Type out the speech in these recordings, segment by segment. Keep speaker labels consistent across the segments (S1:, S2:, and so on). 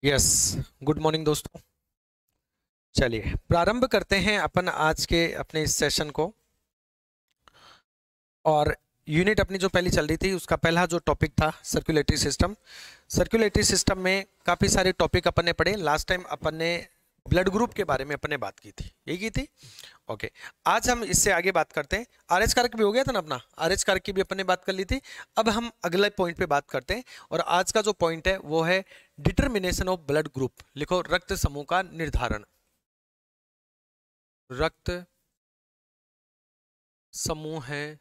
S1: Yes. Good morning दोस्तों। चलिए प्रारंभ करते हैं अपन आज के अपने इस सेशन को। और यूनिट अपनी जो पहली चल रही थी उसका पहला जो टॉपिक था सर्कुलेटरी सिस्टम। सर्कुलेटरी सिस्टम में काफ़ी सारे टॉपिक अपन ने पढ़े। लास्ट टाइम अपन ने ब्लड ग्रुप के बारे में अपन ने बात की थी, यही की थी। ओके। आज हम इससे आगे बात करते हैं। आरएच कारक भी हो गया था ना अपना, आरएच कारक की भी अपन ने बात कर ली थी। अब हम अगले पॉइंट पे बात करते हैं और आज का जो पॉइंट है वो है डिटर्मिनेशन ऑफ ब्लड ग्रुप। लिखो रक्त समूह का निर्धारण। रक्त समूह है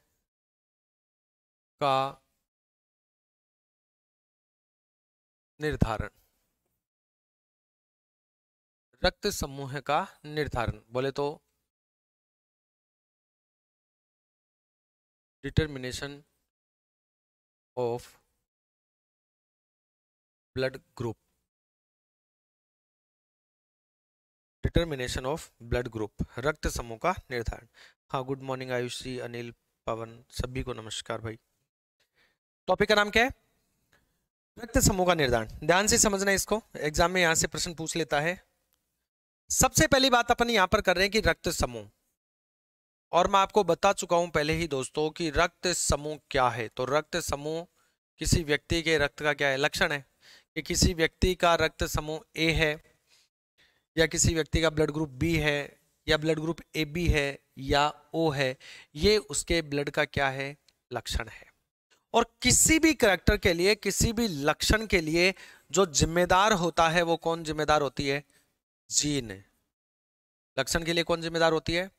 S1: का निर्धारण। रक्त समूह का निर्धारण बोले तो determination of blood group. Determination of blood group, रक्त समूह का निर्धारण। हाँ, गुड मॉर्निंग आयुषी, अनिल, पवन, सभी को नमस्कार भाई। टॉपिक का नाम क्या है? रक्त समूह का निर्धारण। ध्यान से समझना इसको, एग्जाम में यहां से प्रश्न पूछ लेता है। सबसे पहली बात अपन यहां पर कर रहे हैं कि रक्त समूह, और मैं आपको बता चुका हूं पहले ही दोस्तों कि रक्त समूह क्या है। तो रक्त समूह किसी व्यक्ति के रक्त का क्या है, लक्षण है कि किसी व्यक्ति का रक्त समूह ए है, या किसी व्यक्ति का ब्लड ग्रुप बी है, या ब्लड ग्रुप ए बी है, या ओ है। ये उसके ब्लड का क्या है, लक्षण है। और किसी भी करैक्टर के लिए, किसी भी लक्षण के लिए जो जिम्मेदार होता है वो कौन जिम्मेदार होती है? जीन। लक्षण के लिए कौन जिम्मेदार होती है?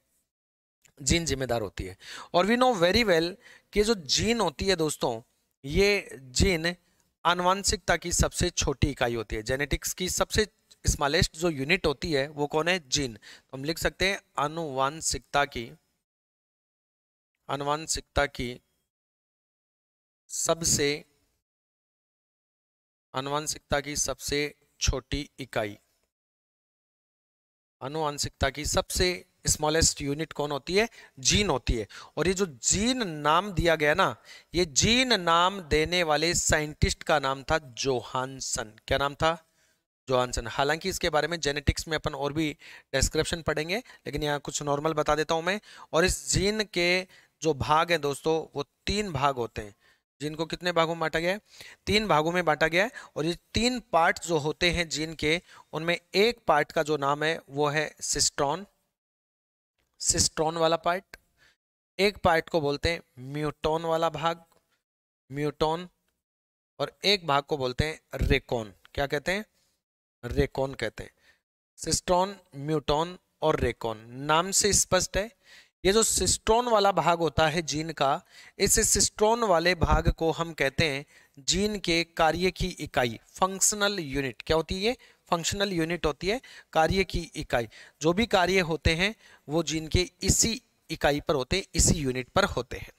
S1: जीन जिम्मेदार होती है। और वी नो वेरी वेल कि जो जीन होती है दोस्तों, ये जीन आनुवंशिकता की सबसे छोटी इकाई होती है। जेनेटिक्स की सबसे स्मॉलेस्ट जो यूनिट होती है वो कौन है? जीन। तो हम लिख सकते हैं आनुवंशिकता की सबसे आनुवंशिकता की सबसे छोटी इकाई, आनुवंशिकता की सबसे स्मॉलेस्ट यूनिट कौन होती है? जीन होती है। और ये जो जीन नाम दिया गया ना, ये जीन नाम देने वाले साइंटिस्ट का नाम था जोहानसन। क्या नाम था? जोहानसन। हालांकि इसके बारे में जेनेटिक्स में अपन और भी डिस्क्रिप्शन पढ़ेंगे, लेकिन यहाँ कुछ नॉर्मल बता देता हूं मैं। और इस जीन के जो भाग हैं दोस्तों, वो तीन भाग होते हैं। जीन को कितने भागों में बांटा गया है? तीन भागों में बांटा गया है। और ये तीन पार्ट जो होते हैं जीन के, उनमें एक पार्ट का जो नाम है वो है सिस्ट्रॉन, सिस्ट्रॉन वाला पार्ट। एक पार्ट को बोलते हैं म्यूटॉन वाला भाग, म्यूटॉन। और एक भाग को बोलते हैं रेकॉन। क्या कहते हैं? रेकॉन कहते हैं। सिस्ट्रॉन, म्यूटॉन और रेकॉन नाम से स्पष्ट है। ये जो सिस्ट्रॉन वाला भाग होता है जीन का, इस सिस्ट्रॉन वाले भाग को हम कहते हैं जीन के कार्य की इकाई, फंक्शनल यूनिट। क्या होती है ये? फंक्शनल यूनिट होती है, कार्य की इकाई। जो भी कार्य होते हैं वो जीन के इसी इकाई पर होते हैं, इसी यूनिट पर होते हैं।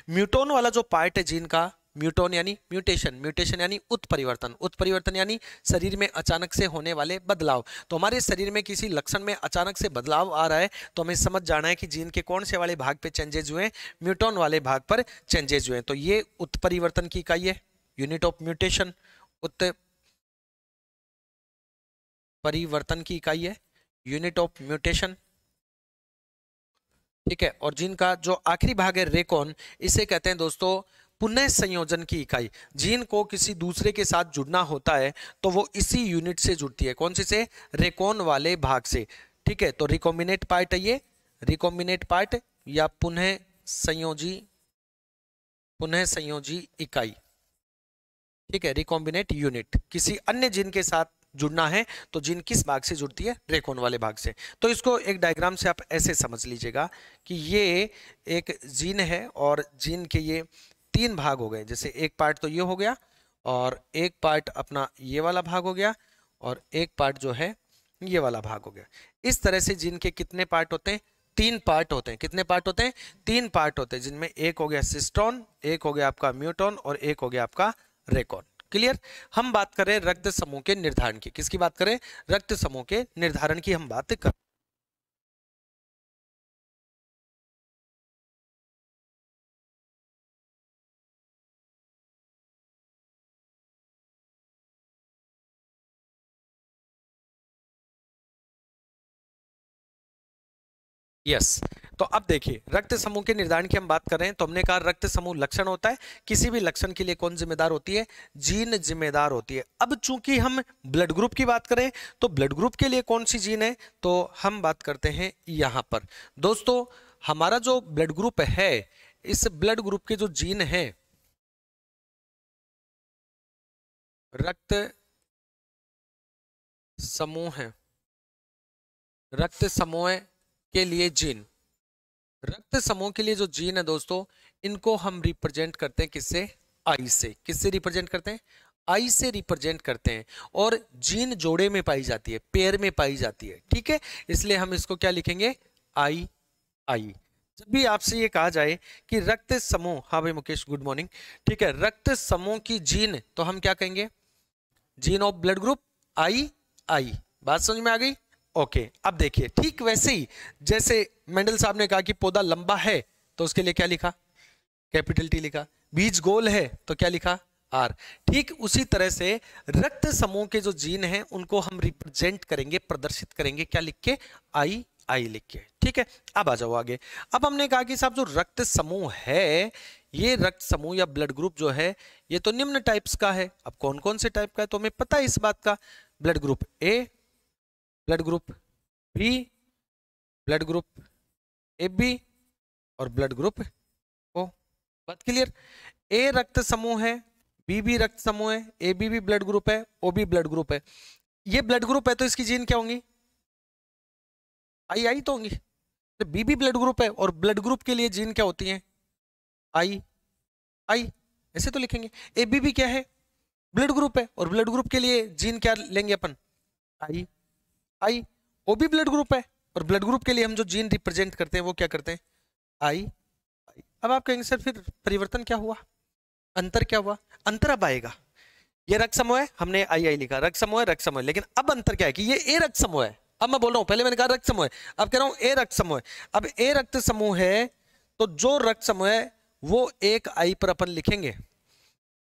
S1: म्यूटोन वाला जो पार्ट है जीन का, म्यूटोन यानी म्यूटेशन, म्यूटेशन यानी उत्परिवर्तन, उत्परिवर्तन यानी शरीर में अचानक से होने वाले बदलाव। तो हमारे शरीर में किसी लक्षण में अचानक से बदलाव आ रहा है तो हमें समझ जाना है कि जीन के कौन से वाले भाग पे चेंजेज हुए हैं? म्यूटोन वाले भाग पर चेंजेज हुए हैं। तो ये उत्परिवर्तन की इकाई है, यूनिट ऑफ म्यूटेशन। उत्परिवर्तन की इकाई है, यूनिट ऑफ म्यूटेशन। ठीक है। और जिनका जो आखिरी भाग है रेकॉन, इसे कहते हैं दोस्तों पुनः संयोजन की इकाई। जीन को किसी दूसरे के साथ जुड़ना होता है तो वो इसी यूनिट से जुड़ती है। कौन सी से? रेकॉन वाले भाग से। ठीक है। तो रिकॉम्बिनेट पार्ट है ये, रिकॉम्बिनेट पार्ट या पुनः संयोजी इकाई। ठीक है। रिकॉम्बिनेट यूनिट किसी अन्य जीन के साथ जुड़ना है तो जीन किस भाग से जुड़ती है? रेकॉन वाले भाग से। तो इसको एक डायग्राम से आप ऐसे समझ लीजिएगा कि ये एक जीन है और जीन के ये तीन भाग हो गए। जैसे एक पार्ट तो ये हो गया, और एक पार्ट अपना ये वाला भाग हो गया, और एक पार्ट जो है ये वाला भाग हो गया। इस तरह से जीन के कितने पार्ट होते हैं? तीन पार्ट होते हैं। कितने पार्ट होते हैं? तीन पार्ट होते हैं, जिनमें एक हो गया सिस्टोन, एक हो गया आपका म्यूटोन, और एक हो गया आपका रेकॉन। क्लियर? हम बात करें रक्त समूह के निर्धारण की। किसकी बात करें? रक्त समूह के निर्धारण की हम बात कर यस। तो अब देखिए रक्त समूह के निर्धारण की हम बात कर रहे हैं, तो हमने कहा रक्त समूह लक्षण होता है, किसी भी लक्षण के लिए कौन जिम्मेदार होती है? जीन जिम्मेदार होती है। अब चूंकि हम ब्लड ग्रुप की बात करें तो ब्लड ग्रुप के लिए कौन सी जीन है, तो हम बात करते हैं यहां पर। दोस्तों हमारा जो ब्लड ग्रुप है, इस ब्लड ग्रुप के जो जीन है, रक्त समूह है, रक्त समूह के लिए जीन, रक्त समूह के लिए जो जीन है दोस्तों, इनको हम रिप्रेजेंट करते हैं किससे? आई से। किससे रिप्रेजेंट करते हैं? आई से रिप्रेजेंट करते हैं। और जीन जोड़े में पाई जाती है, पेयर में पाई जाती है, ठीक है। इसलिए हम इसको क्या लिखेंगे? आई। आई। जब भी आपसे ये कहा जाए कि रक्त समूह, हाँ भाई मुकेश गुड मॉर्निंग, ठीक है, रक्त समूह की जीन, तो हम क्या कहेंगे? Gene of blood group I. I. बात समझ में आ गई? ओके। अब देखिए ठीक वैसे ही जैसे मेंडल साहब ने कहा कि पौधा लंबा है, तो उसके लिए क्या लिखा? कैपिटल टी लिखा। बीज गोल है तो क्या लिखा? आर। ठीक उसी तरह से रक्त समूह के जो जीन हैं उनको हम रिप्रेजेंट करेंगे, प्रदर्शित करेंगे, क्या लिख के? आई। आई लिख के, ठीक है। अब आ जाओ आगे। अब हमने कहा कि साहब जो रक्त समूह है, ये रक्त समूह या ब्लड ग्रुप जो है, ये तो निम्न टाइप्स का है। अब कौन कौन से टाइप का है तो हमें पता है इस बात का। Blood group A, blood group B, blood group A B और ब्लड ग्रुप ओ। बात क्लियर? ए रक्त समूह है, बी भी रक्त समूह है, ए बी भी ब्लड ग्रुप है, ओ भी ब्लड ग्रुप है। ये ब्लड ग्रुप है तो इसकी जीन क्या होंगी? आई। आई तो होंगी। तो बी भी ब्लड ग्रुप है और ब्लड ग्रुप के लिए जीन क्या होती है? आई। आई। ऐसे तो लिखेंगे। ए बी भी क्या है? ब्लड ग्रुप है और ब्लड ग्रुप के लिए जीन क्या लेंगे अपन? आई। आई। ओ भी ब्लड ग्रुप है और ब्लड ग्रुप के लिए हम जो जीन रिप्रेजेंट करते हैं वो क्या करते हैं? आई। आई। अब आप कहेंगे सर फिर परिवर्तन क्या हुआ, अंतर क्या हुआ? अंतर अब आएगा। ये रक्त समूह है, हमने आई आई लिखा, रक्त समूह है, रक्त समूह है, लेकिन अब अंतर क्या है कि ये ए रक्त समूह है। अब मैं बोल रहा हूं, पहले मैंने कहा रक्त समूह है, अब कह रहा हूं ए रक्त समूह है। अब ए रक्त समूह है तो जो रक्त समूह है वो एक आई पर अपन लिखेंगे।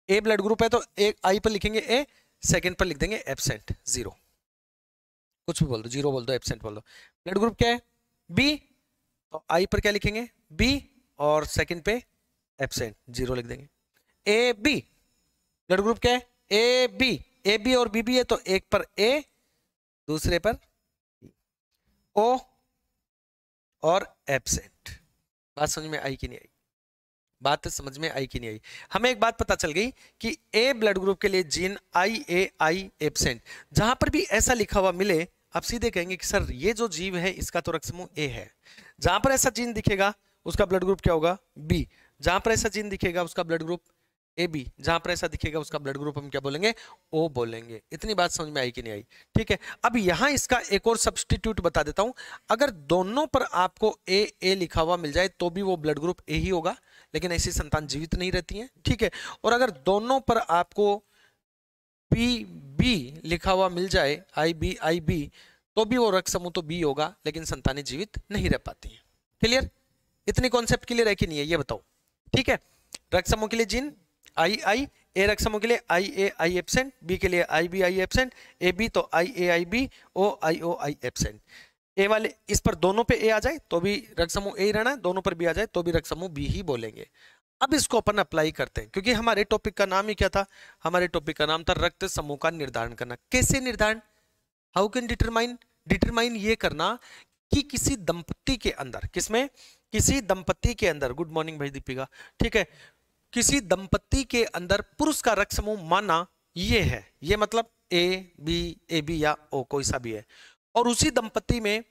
S1: ए ब्लड ग्रुप है तो एक आई पर लिखेंगे ए, सेकंड पर लिख देंगे एब्सेंट, जीरो। कुछ भी बोल दो, जीरो बोल दो, एब्सेंट बोल दो। ब्लड ग्रुप क्या है? बी, तो आई पर क्या लिखेंगे? बी, और सेकंड पे एब्सेंट, जीरो लिख देंगे। ए बी, ब्लड ग्रुप क्या है? A B. ए बी और बी बी है तो एक पर ए, दूसरे पर ओ और एब्सेंट। बात समझ में आई कि नहीं आई? बात समझ में आई कि नहीं आई? हमें एक बात पता चल गई कि ए ब्लड ग्रुप के लिए gene I A I absent, जहां पर भी ऐसा लिखा हुआ मिले आप सीधे कहेंगे कि सर ये जो जीव है इसका तो रक्त समूह ए है। जहां पर ऐसा जीन दिखेगा उसका ब्लड ग्रुप क्या होगा? बी। जहां पर ऐसा जीन दिखेगा उसका ब्लड ग्रुप ए बी। जहां पर ऐसा दिखेगा उसका ब्लड ग्रुप हम क्या बोलेंगे? ओ बोलेंगे। इतनी बात समझ में आई कि नहीं आई? ठीक है। अब यहां इसका एक और सब्स्टिट्यूट बता देता हूं। अगर दोनों पर आपको ए ए लिखा हुआ मिल जाए तो भी वो ब्लड ग्रुप ए ही होगा, लेकिन ऐसी संतान जीवित नहीं रहती है, ठीक है। और अगर दोनों पर आपको बी बी लिखा हुआ मिल जाए, आई बी, तो भी वो रक्त समूह तो बी होगा, लेकिन संतानें जीवित नहीं रह पाती हैं। क्लियर? इतनी कॉन्सेप्ट क्लियर है कि नहीं है ये बताओ? ठीक है। रक्त समूह के लिए जीन आई आई, ए रक्त समूह के लिए आई ए आई एब्सेंट, बी के लिए I B I absent, A B तो I A I B, O I absent. ए वाले इस पर दोनों पे ए आ जाए तो भी रक्त समूह ए ही रहना है, दोनों पर बी आ जाए तो भी रक्त समूह बी ही बोलेंगे। अब इसको अपन अप्लाई करते हैं, क्योंकि हमारे टॉपिक का नाम ही क्या था? हमारे टॉपिक का नाम था रक्त समूह का निर्धारण करना। कैसे निर्धारण? How can determine? डिटरमाइन ये करना कि किसी दंपति के अंदर, किसमें? किसी दंपति के अंदर, गुड मॉर्निंग भाई दीपिका, ठीक है, किसी दंपति के अंदर पुरुष का रक्त समूह माना ये है, ये मतलब ए बी या ओ कोई सा भी है, और उसी दंपति में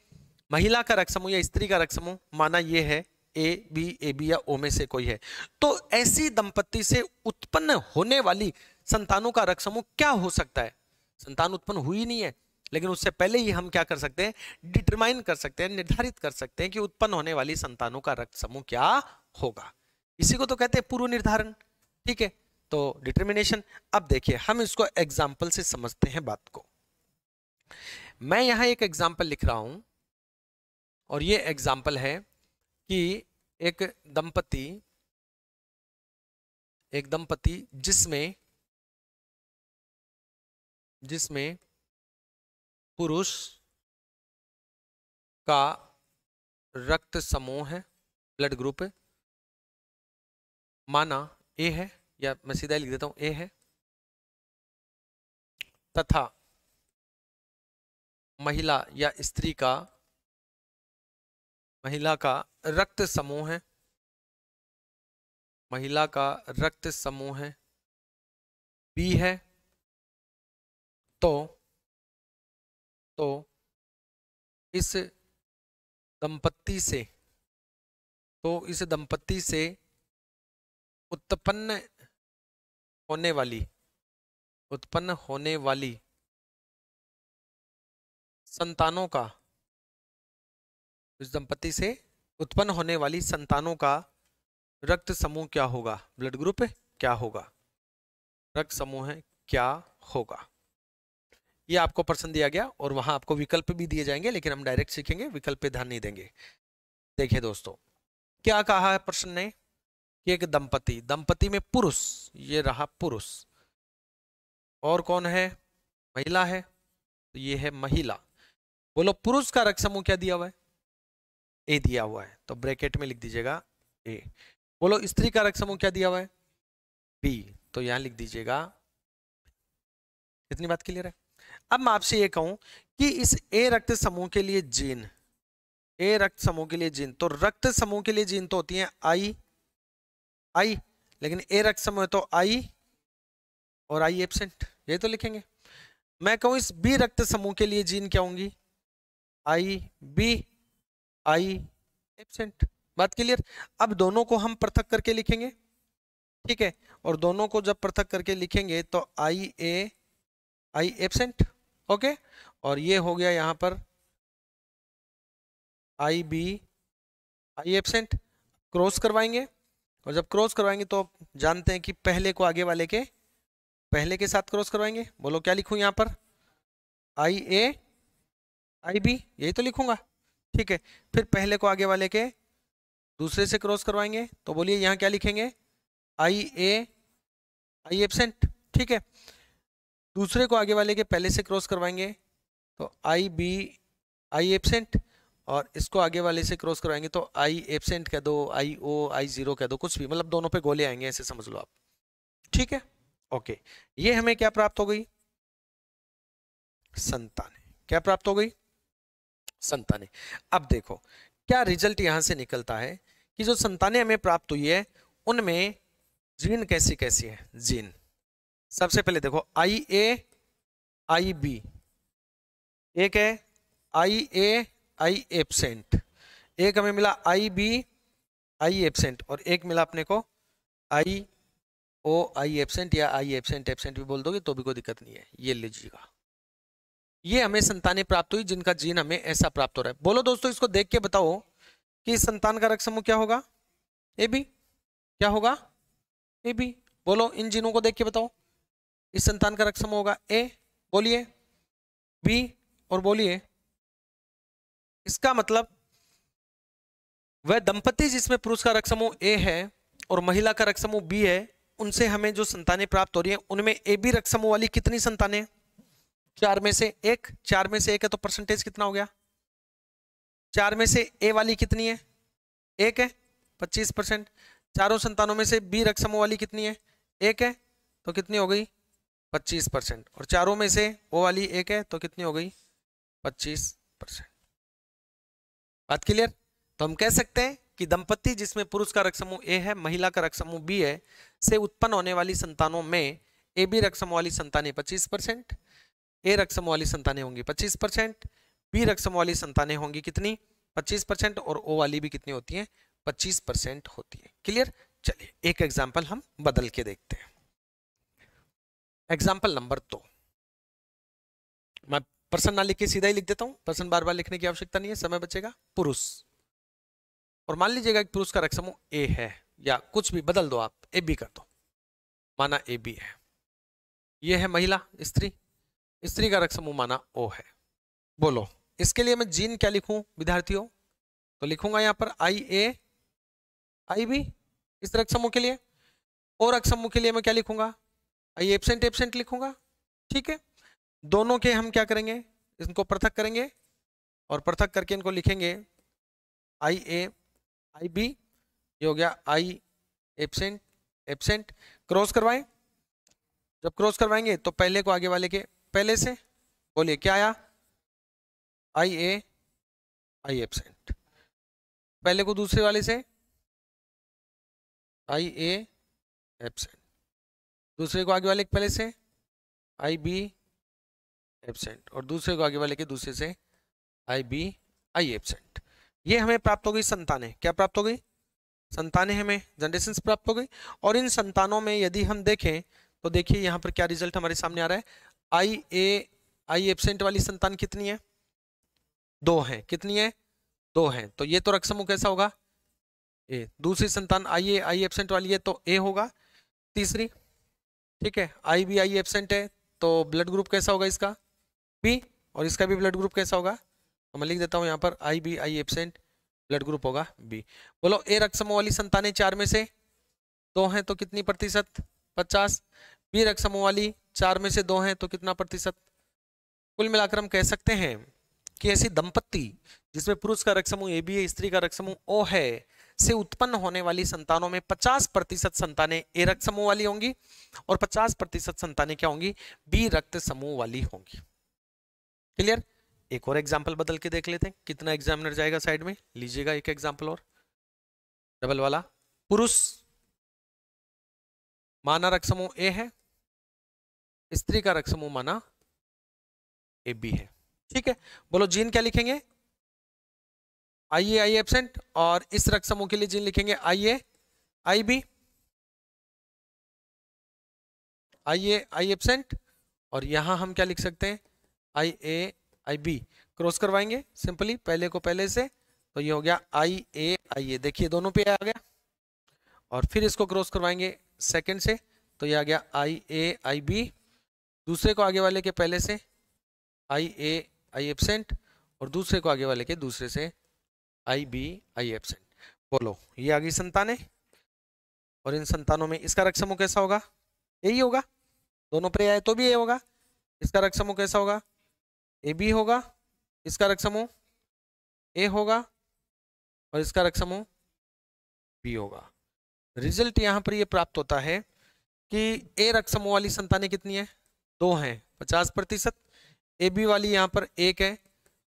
S1: महिला का रक्त समूह या स्त्री का रक्त समूह माना ये है ए बी या ओ में से कोई है, तो ऐसी दंपति से उत्पन्न होने वाली संतानों का रक्त समूह क्या हो सकता है? संतान उत्पन्न हुई नहीं है, लेकिन उससे पहले ही हम क्या कर सकते हैं? डिटरमाइन कर सकते हैं, निर्धारित कर सकते हैं कि उत्पन्न होने वाली संतानों का रक्त समूह क्या होगा। इसी को तो कहते हैं पूर्व निर्धारण, ठीक है। तो डिटर्मिनेशन। अब देखिए हम इसको एग्जाम्पल से समझते हैं बात को। मैं यहां एक एग्जाम्पल लिख रहा हूं और ये एग्जाम्पल है कि एक दंपति जिसमें पुरुष का रक्त समूह है, ब्लड ग्रुप है, माना ए है, या मैं सीधा लिख देता हूं ए है, तथा महिला या स्त्री का, महिला का रक्त समूह है, महिला का रक्त समूह है बी है, तो इस दंपत्ति से, इस दंपत्ति से उत्पन्न होने वाली संतानों का, इस दंपत्ति से उत्पन्न होने वाली संतानों का रक्त समूह क्या होगा, ब्लड ग्रुप क्या होगा, रक्त समूह है क्या होगा। ये आपको प्रश्न दिया गया और वहां आपको विकल्प भी दिए जाएंगे, लेकिन हम डायरेक्ट सीखेंगे, विकल्प पे ध्यान नहीं देंगे। देखिए दोस्तों, क्या कहा है प्रश्न ने कि एक दंपति में पुरुष, ये रहा पुरुष, और कौन है, महिला है, तो ये है महिला। बोलो पुरुष का रक्त समूह क्या दिया हुआ है, ए दिया हुआ है, तो ब्रैकेट में लिख दीजिएगा ए। बोलो स्त्री का रक्त समूह क्या दिया हुआ है, बी, तो यहां लिख दीजिएगा। इतनी बात क्लियर है। अब मैं आपसे ये कहूं कि इस ए रक्त समूह के लिए जीन, ए रक्त समूह के लिए जीन, तो रक्त समूह के लिए जीन तो होती है आई, लेकिन ए रक्त समूह तो आई और आई एब्सेंट, ये तो लिखेंगे। मैं कहूं इस बी रक्त समूह के लिए जीन क्या होंगी, आई बी, आई एब्सेंट। बात क्लियर। अब दोनों को हम पृथक करके लिखेंगे, ठीक है, और दोनों को जब पृथक करके लिखेंगे तो I A, I absent, okay, और ये हो गया यहां पर I B, I absent. Cross करवाएंगे, और जब क्रॉस करवाएंगे तो जानते हैं कि पहले को आगे वाले के पहले के साथ क्रॉस करवाएंगे। बोलो क्या लिखूं यहां पर, आई ए, आई बी, यही तो लिखूंगा, ठीक है। फिर पहले को आगे वाले के दूसरे से क्रॉस करवाएंगे, तो बोलिए यहां क्या लिखेंगे, आई ए, आई एब्सेंट, ठीक है। दूसरे को आगे वाले के पहले से क्रॉस करवाएंगे तो आई बी, आई एब्सेंट, और इसको आगे वाले से क्रॉस करवाएंगे तो आई एब्सेंट कह दो, आई ओ, आई जीरो कह दो, कुछ भी, मतलब दोनों पे गोले आएंगे, ऐसे समझ लो आप, ठीक है, ओके। ये हमें क्या प्राप्त हो गई, संतानें। क्या प्राप्त हो गई, संतानें। अब देखो क्या रिजल्ट यहां से निकलता है कि जो संतानें हमें प्राप्त हुई है उनमें जीन कैसी कैसी है। जीन सबसे पहले देखो आई ए, आई बी, एक है आई ए, आई एब्सेंट, एक हमें मिला आई बी, आई एब्सेंट, और एक मिला अपने को आई ओ, आई एब्सेंट, या आई एब्सेंट एब्सेंट भी बोल दोगे तो भी कोई दिक्कत नहीं है। ये लीजिएगा, ये हमें संतानें प्राप्त हुई जिनका जीन हमें ऐसा प्राप्त हो रहा है। बोलो दोस्तों इसको देख के बताओ कि इस संतान का रक्त समूह क्या होगा, ए बी, क्या होगा, ए बी। बोलो इन जीनों को देख के बताओ, इस संतान का रक्त समूह होगा ए, बोलिए बी, और बोलिए। इसका मतलब वह दंपति जिसमें पुरुष का रक्त समूह ए है और महिला का रक्त समूह बी है, उनसे हमें जो संतानें प्राप्त हो रही है उनमें ए बी रक्त समूह वाली कितनी संतानें, 4 में से 1, 4 में से 1 है तो परसेंटेज कितना हो गया, 4 में से ए वाली कितनी है, 1 है, 25%। चारों संतानों में से बी रक्त समूह वाली कितनी है, 1 है, तो कितनी हो गई, 25%। और चारों में से ओ वाली 1 है तो कितनी हो गई, 25%। बात क्लियर। तो हम कह सकते हैं कि दंपति जिसमें पुरुष का रक्त समूह ए है, महिला का रक्त समूह बी है, से उत्पन्न होने वाली संतानों में ए बी रक्त समूह वाली संतानें 25%, ए रक्त समूह वाली संतानें होंगी 25%, बी रक्त समूह वाली संतानें होंगी कितनी, 25%, और ओ वाली भी कितनी होती है, 25% होती है। क्लियर। चलिए एक एग्जाम्पल हम बदल के देखते हैं। एग्जाम्पल नंबर 2, मैं पर्सन ना लिख के सीधा ही लिख देता हूं, पर्सन बार बार लिखने की आवश्यकता नहीं है, समय बचेगा। पुरुष, और मान लीजिएगा एक पुरुष का रक्त समूह ए है, या कुछ भी बदल दो आप, ए बी कर दो, माना ए बी है। ये है महिला, स्त्री, स्त्री का रक्त समूह माना ओ है। बोलो इसके लिए मैं जीन क्या लिखूं विद्यार्थियों, तो लिखूंगा यहां पर आई ए, आई बी इस रक्त समूह के लिए, और रक्त समूह के लिए मैं क्या लिखूंगा, आई एब्सेंट एब्सेंट लिखूंगा, ठीक है। दोनों के हम क्या करेंगे, इनको पृथक करेंगे, और पृथक करके इनको लिखेंगे आई ए आई बी, ये हो गया आई एब्सेंट एब्सेंट। क्रॉस करवाएं, जब क्रॉस करवाएंगे तो पहले को आगे वाले के पहले से, बोलिए क्या आया, आई ए आई एब्सेंट। पहले को दूसरे वाले से आई ए एब्सेंट, दूसरे को आगे वाले के पहले से आई बी एब्सेंट, और दूसरे को आगे वाले के दूसरे से आई बी आई एब्सेंट। ये हमें प्राप्त हो गई संतानें। क्या प्राप्त हो गई, संतानें हमें जनरेशंस प्राप्त हो गई। और इन संतानों में यदि हम देखें तो देखिए यहाँ पर क्या रिजल्ट हमारे सामने आ रहा है, आई ए आई एब्सेंट वाली संतान कितनी है, 2 है। कितनी है, 2 है। तो ये तो रक्त समूह कैसा होगा, ए। दूसरी संतान आई ए आई एब्सेंट वाली है तो ए होगा। तीसरी, ठीक है, आई बी आई एब्सेंट है तो ब्लड ग्रुप कैसा होगा इसका, बी। और इसका भी ब्लड ग्रुप कैसा होगा, तो मैं लिख देता हूं यहाँ पर I B I absent, blood group होगा बी। बोलो ए रक्त समूह वाली संतानें 4 में से 2 हैं तो कितनी प्रतिशत, 50। बी रक्त समूह वाली 4 में से 2 हैं तो कितना प्रतिशत। कुल मिलाकर हम कह सकते हैं कि ऐसी दंपत्ति जिसमें पुरुष का रक्त समूह ए बी है, स्त्री का रक्त समूह ओ है, से उत्पन्न होने वाली संतानों में 50% संतानें ए रक्त समूह वाली होंगी और 50% संतानें क्या होंगी, बी रक्त समूह वाली होंगी। क्लियर। एक और एग्जाम्पल बदल के देख लेते हैं, कितना एग्जामिनर जाएगा साइड में, लीजिएगा एक एग्जाम्पल और, डबल वाला। पुरुष माना रक्त समूह ए है, स्त्री का रक्त समूह माना ए बी है। ठीक है, बोलो जीन क्या लिखेंगे, आई ए आई एब्सेंट, और इस रक्त समूह के लिए जीन लिखेंगे आई ए आई बी, आई ए आई एब्सेंट, और यहां हम क्या लिख सकते हैं, आई ए आई बी। क्रॉस करवाएंगे सिंपली पहले को पहले से, तो ये हो गया आई ए आई ए, देखिए दोनों पे आ गया। और फिर इसको क्रॉस करवाएंगे सेकंड से, तो ये आ गया आई ए आई बी। दूसरे को आगे वाले के पहले से आई ए आई एब्सेंट, और दूसरे को आगे वाले के दूसरे से आई बी आई एब्सेंट। बोलो ये आ गई संतानें, और इन संतानों में इसका रक्त समूह कैसा होगा, यही होगा। दोनों पे आए तो भी ये होगा। इसका रक्त समूह कैसा होगा, ए बी होगा, इसका रक्त समूह ए होगा, और इसका रक्त समूह बी होगा। रिजल्ट यहां पर ये प्राप्त होता है कि ए रक्त समूह वाली संतानें कितनी है, 2 हैं, 50%। ए बी वाली यहाँ पर 1 है,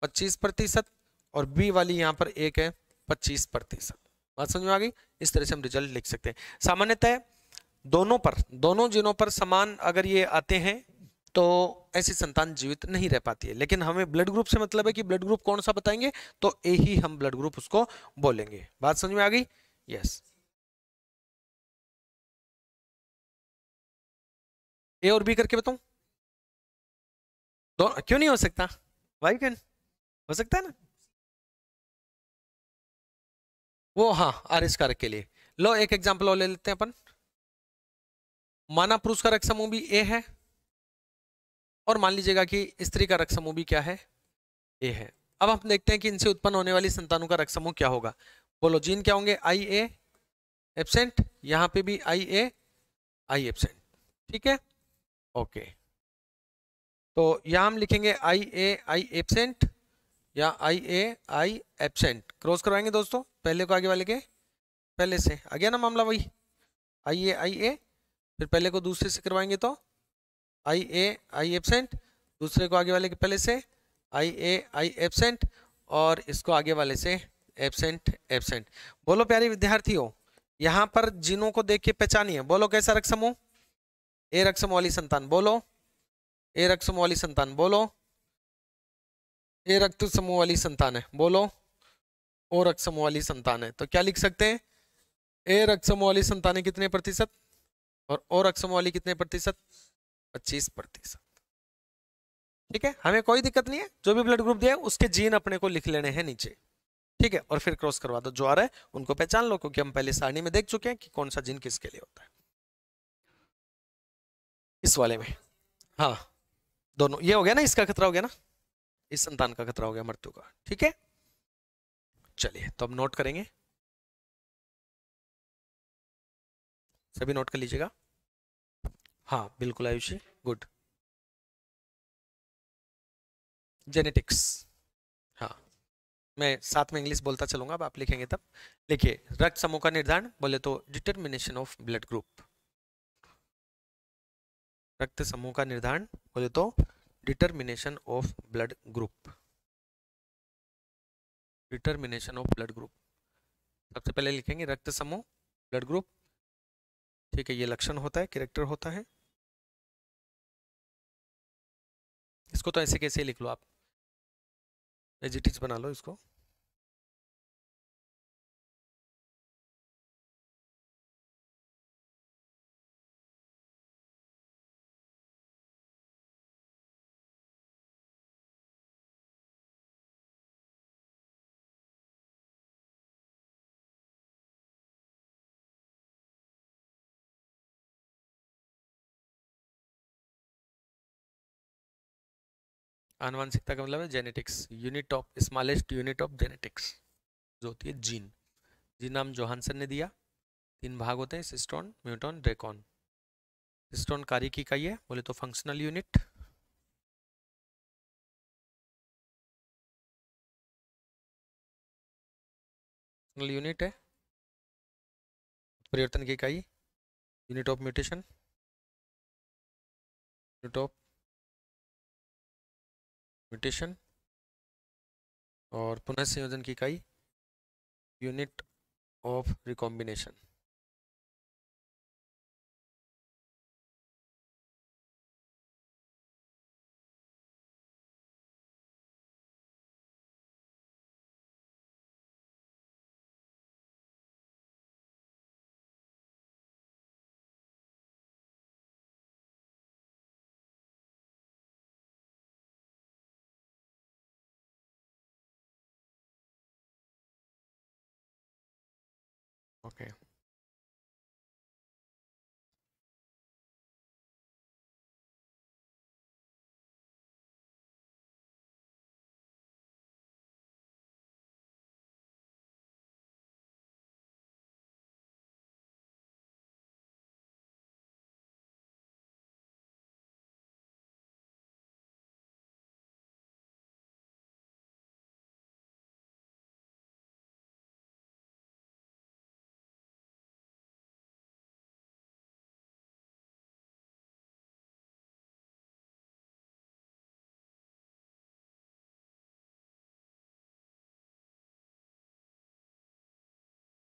S1: 25%, और बी वाली यहाँ पर 1 है, 25%। बात समझ में आ गई। इस तरह से हम रिजल्ट लिख सकते हैं। सामान्यतः दोनों जीनों पर समान अगर ये आते हैं तो ऐसी संतान जीवित नहीं रह पाती है। लेकिन हमें ब्लड ग्रुप से मतलब है कि ब्लड ग्रुप कौन सा बताएंगे तो ए ही हम ब्लड ग्रुप उसको बोलेंगे। बात समझ में आ गई, यस। ए और बी करके बताऊं, क्यों नहीं हो सकता, वाई कैन, हो सकता है ना। वो हाँ आर एस कारक के लिए। लो एक एग्जांपल और ले लेते हैं अपन। माना पुरुष का रक्त समूह भी ए है, और मान लीजिएगा कि स्त्री का रक्त समूह भी क्या है, ए है। अब हम देखते हैं कि इनसे उत्पन्न होने वाली संतानों का रक्त समूह क्या होगा। बोलो जीन क्या होंगे, आई ए एब्सेंट, यहां पे भी आई ए आई एब्सेंट। ठीक है, ओके। तो यहां हम लिखेंगे आई ए आई एब्सेंट या आई ए आई एब्सेंट। क्रॉस करवाएंगे दोस्तों, पहले को आगे वाले के पहले से, आ गया ना मामला वही, आई ए, फिर पहले को दूसरे से करवाएंगे तो आई ए आई एब्सेंट, दूसरे को आगे वाले के पहले से आई ए आई एब्सेंट, और इसको आगे वाले से एब्सेंट एब्सेंट। बोलो प्यारे विद्यार्थियों, यहां पर जीनों को देख के पहचानिए। बोलो कैसा रक्त समूह, ए रक्त समूह वाली संतान, बोलो ए रक्त समूह वाली संतान, बोलो ए रक्त समूह वाली संतान है, बोलो ओ रक्त समूह वाली संतान है। तो क्या लिख सकते हैं, ए रक्त समूह वाली संतानें कितने प्रतिशत और ओ रक्त समूह वाली कितने प्रतिशत, 25%। ठीक है, हमें कोई दिक्कत नहीं है, जो भी ब्लड ग्रुप दिया है उसके जीन अपने को लिख लेने हैं नीचे। ठीक है, और फिर क्रॉस करवा दो, जो आ रहा है उनको पहचान लो, क्योंकि हम पहले सारणी में देख चुके हैं कि कौन सा जीन किसके लिए होता है। इस वाले में हाँ दोनों, ये हो गया ना, इसका खतरा हो गया ना, इस संतान का खतरा हो गया मृत्यु का। ठीक है, चलिए तो अब नोट करेंगे, सभी नोट कर लीजिएगा। हाँ बिल्कुल आयुषी, गुड। जेनेटिक्स, हाँ मैं साथ में इंग्लिश बोलता चलूंगा, अब आप लिखेंगे तब। लिखिए, रक्त समूह का निर्धारण बोले तो डिटर्मिनेशन ऑफ ब्लड ग्रुप। रक्त समूह का निर्धारण बोले तो determination of blood group. Determination of blood group, सबसे पहले लिखेंगे रक्त समूह ब्लड ग्रुप। ठीक है, ये लक्षण होता है, कैरेक्टर होता है। इसको तो ऐसे कैसे लिख लो आप, एज इट इज बना लो इसको। आनुवंशिकता का मतलब है genetics, unit of smallest unit of genetics जो होती है जीन। जीन नाम जोहानसन ने दिया। 3 भाग होते हैं, सिस्टोन, म्यूटॉन, ड्रेकॉन। सिस्टोन कार्य की इकाई है बोले तो फंक्शनल यूनिट। फंक्शनल यूनिट है, परिवर्तन की इकाई, unit of mutation, unit of mutation, और पुनः संयोजन की इकाई, यूनिट ऑफ रिकॉम्बिनेशन। ओके,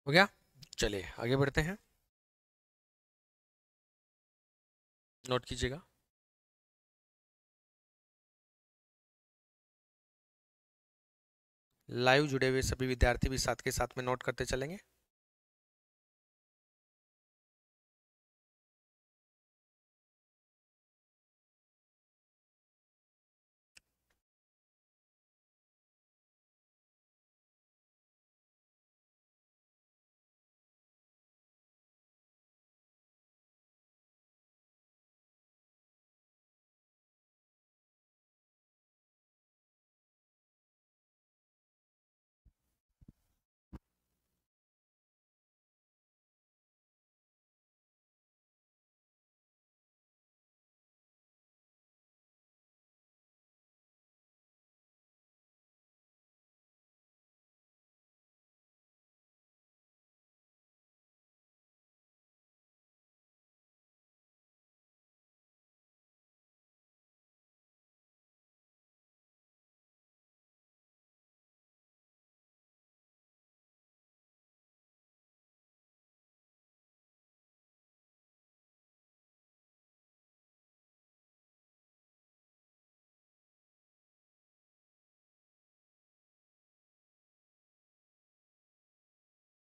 S1: हो गया। चलिए आगे बढ़ते हैं, नोट कीजिएगा। लाइव जुड़े हुए सभी विद्यार्थी भी साथ के साथ में नोट करते चलेंगे।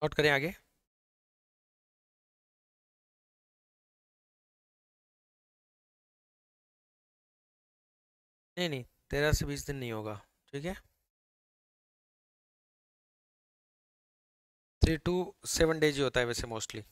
S1: नोट करें आगे। नहीं नहीं, 13 से 20 दिन नहीं होगा। ठीक है, 3 to 7 डेज ही होता है वैसे मोस्टली।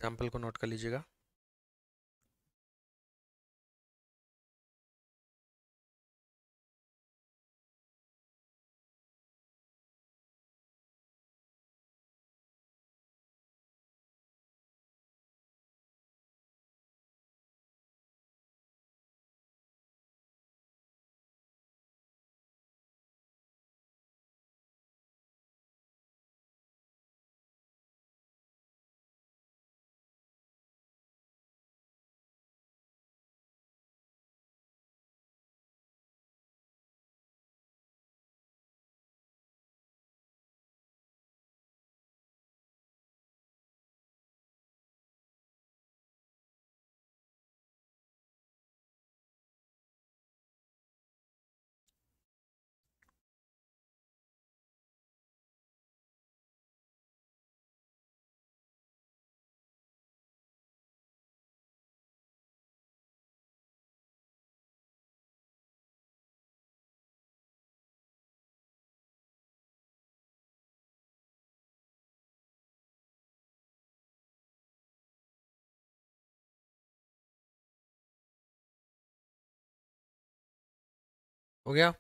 S1: एग्जाम्पल को नोट कर लीजिएगा। हो गया।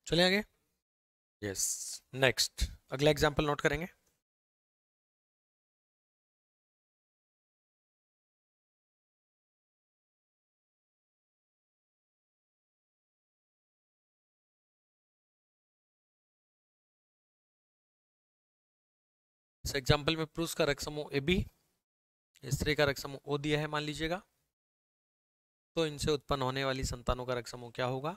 S1: चलिए आगे। यस। नेक्स्ट अगला एग्जाम्पल नोट करेंगे। इस एग्जाम्पल में पुरुष का रक्त समूह ए बी, स्त्री का रक्त समूह ओ दिया है मान लीजिएगा। तो इनसे उत्पन्न होने वाली संतानों का रक्त समूह क्या होगा?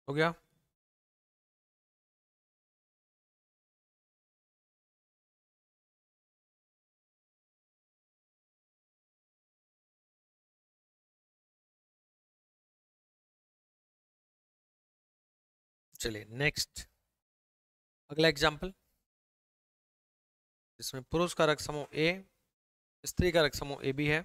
S1: हो गया। चलिए नेक्स्ट अगला एग्जाम्पल, इसमें पुरुष का रक्त समूह ए, स्त्री का रक्त समूह ए बी है।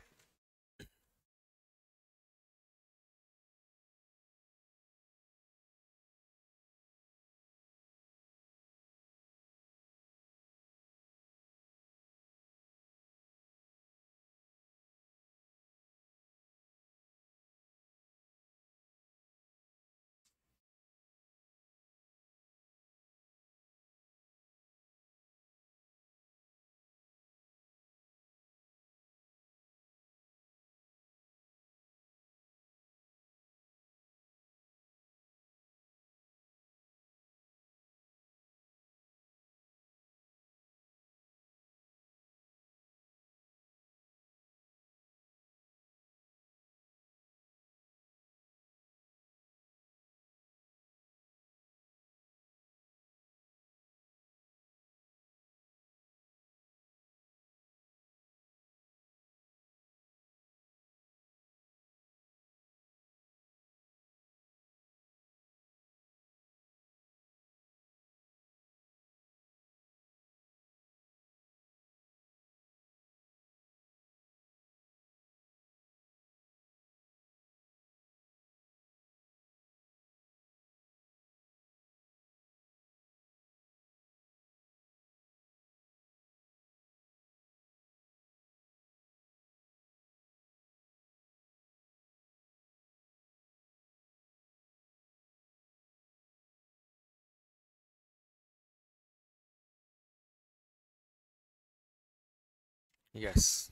S1: यस।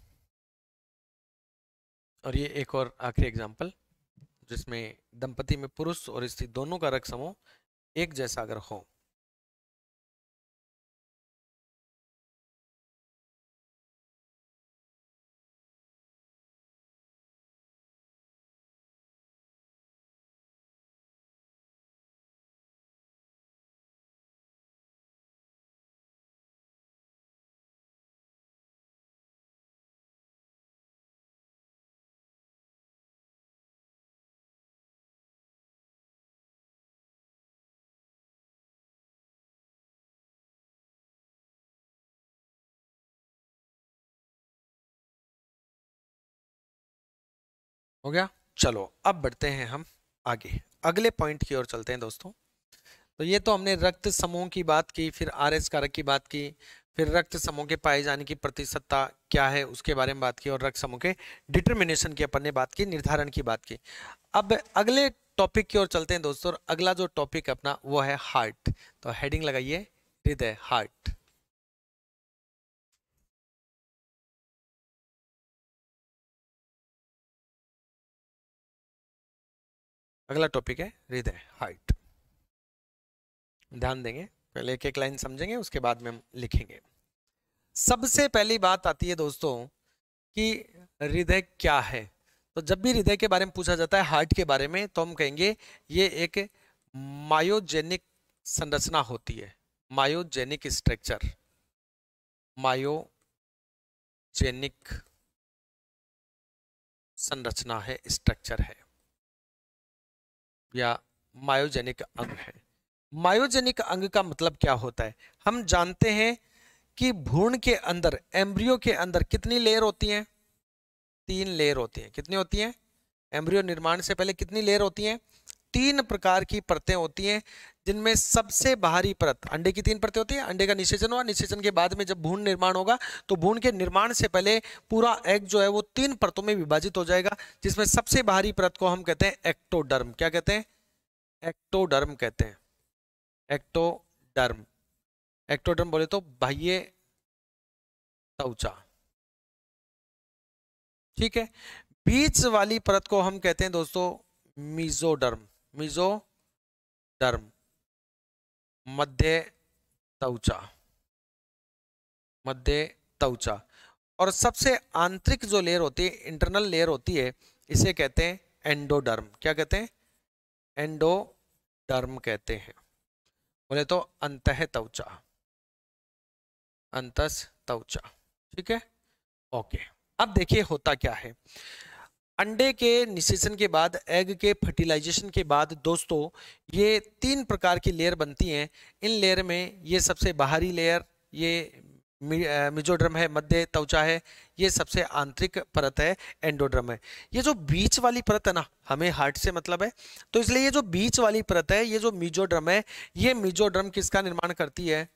S1: और ये एक और आखिरी एग्जांपल, जिसमें दंपति में पुरुष और स्त्री दोनों का रक्त समूह एक जैसा अगर हो। हो गया। चलो अब बढ़ते हैं हम आगे, अगले पॉइंट की ओर चलते हैं दोस्तों। तो ये तो हमने रक्त समूह की बात की, फिर आरएस कारक की बात की, फिर रक्त समूह के पाए जाने की प्रतिशतता क्या है उसके बारे में बात की, और रक्त समूह के डिटर्मिनेशन की अपन ने बात की, निर्धारण की बात की। अब अगले टॉपिक की ओर चलते हैं दोस्तों। और अगला जो टॉपिक अपना वो है हार्ट। तो हेडिंग लगाइए हृदय, हार्ट। अगला टॉपिक है हृदय, हार्ट। ध्यान देंगे, पहले एक एक लाइन समझेंगे, उसके बाद में हम लिखेंगे। सबसे पहली बात आती है दोस्तों कि हृदय क्या है। तो जब भी हृदय के बारे में पूछा जाता है, हार्ट के बारे में, तो हम कहेंगे ये एक मायोजेनिक संरचना होती है। मायोजेनिक स्ट्रक्चर, मायोजेनिक संरचना है, स्ट्रक्चर है, या मायोजेनिक अंग है। मायोजेनिक अंग का मतलब क्या होता है? हम जानते हैं कि भ्रूण के अंदर, एम्ब्रियो के अंदर कितनी लेयर होती हैं? 3 लेयर होती हैं। कितनी होती हैं? एम्ब्रियो निर्माण से पहले कितनी लेयर होती हैं? 3 प्रकार की परतें होती हैं, जिनमें सबसे बाहरी परत, अंडे की 3 परतें होती हैं। अंडे का निषेचन हुआ, निषेचन के बाद में जब भ्रूण निर्माण होगा, तो भ्रूण के निर्माण से पहले पूरा एग जो है वो 3 परतों में विभाजित हो जाएगा, जिसमें सबसे बाहरी परत को हम कहते हैं एक्टोडर्म। क्या कहते हैं? एक्टोडर्म कहते हैं। एक्टोडर्म। एक्टोडर्म बोले तो बाह्य त्वचा। ठीक है। बीच वाली परत को हम कहते हैं दोस्तों मीजोडर्म। मीजोडर्म, मध्य त्वचा, मध्य त्वचा। और सबसे आंतरिक जो लेयर होती है, इंटरनल लेयर होती है, इसे कहते हैं एंडोडर्म। क्या कहते हैं? एंडोडर्म कहते हैं। बोले तो अंतः त्वचा, अंतस त्वचा। ठीक है, ओके। अब देखिए होता क्या है। अंडे के निषेचन के बाद, एग के फर्टिलाइजेशन के बाद दोस्तों, ये 3 प्रकार की लेयर बनती हैं। इन लेयर में ये सबसे बाहरी लेयर, ये मिजोड्रम है, मध्य त्वचा है, ये सबसे आंतरिक परत है, एंडोड्रम है। ये जो बीच वाली परत है ना, हमें हार्ट से मतलब है, तो इसलिए ये जो बीच वाली परत है, ये जो मिजोड्रम है, ये मिजोड्रम किसका निर्माण करती है?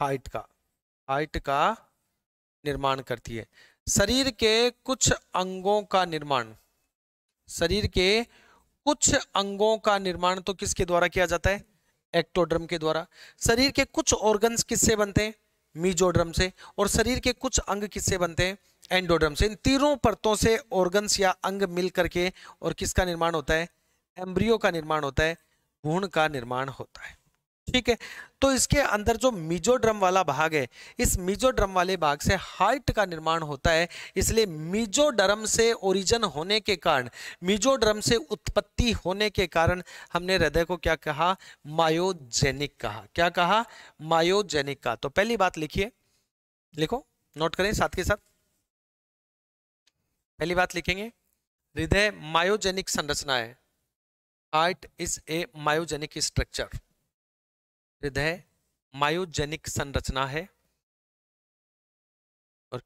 S1: हार्ट का। हार्ट का निर्माण करती है। शरीर के कुछ अंगों का निर्माण, शरीर के कुछ अंगों का निर्माण तो किसके द्वारा किया जाता है? एक्टोड्रम के द्वारा। शरीर के कुछ ऑर्गन्स किससे बनते हैं? मीजोड्रम से। और शरीर के कुछ अंग किससे बनते हैं? एंडोड्रम से। इन तीनों परतों से ऑर्गन्स या अंग मिल करके और किसका निर्माण होता है? एम्ब्रियो का निर्माण होता है, भ्रूण का निर्माण होता है। ठीक है। तो इसके अंदर जो मीजोड्रम वाला भाग है, इस मीजोड्रम वाले भाग से हार्ट का निर्माण होता है। इसलिए मीजोडर्म से ओरिजिन होने के कारण, मीजोड्रम से उत्पत्ति होने के कारण हमने हृदय को क्या कहा? मायोजेनिक कहा। क्या कहा? मायोजेनिक कहा। तो पहली बात लिखिए, लिखो, नोट करें साथ के साथ। पहली बात लिखेंगे, हृदय मायोजेनिक संरचना है। Heart is a myogenic structure. हृदय मायोजेनिक संरचना है। और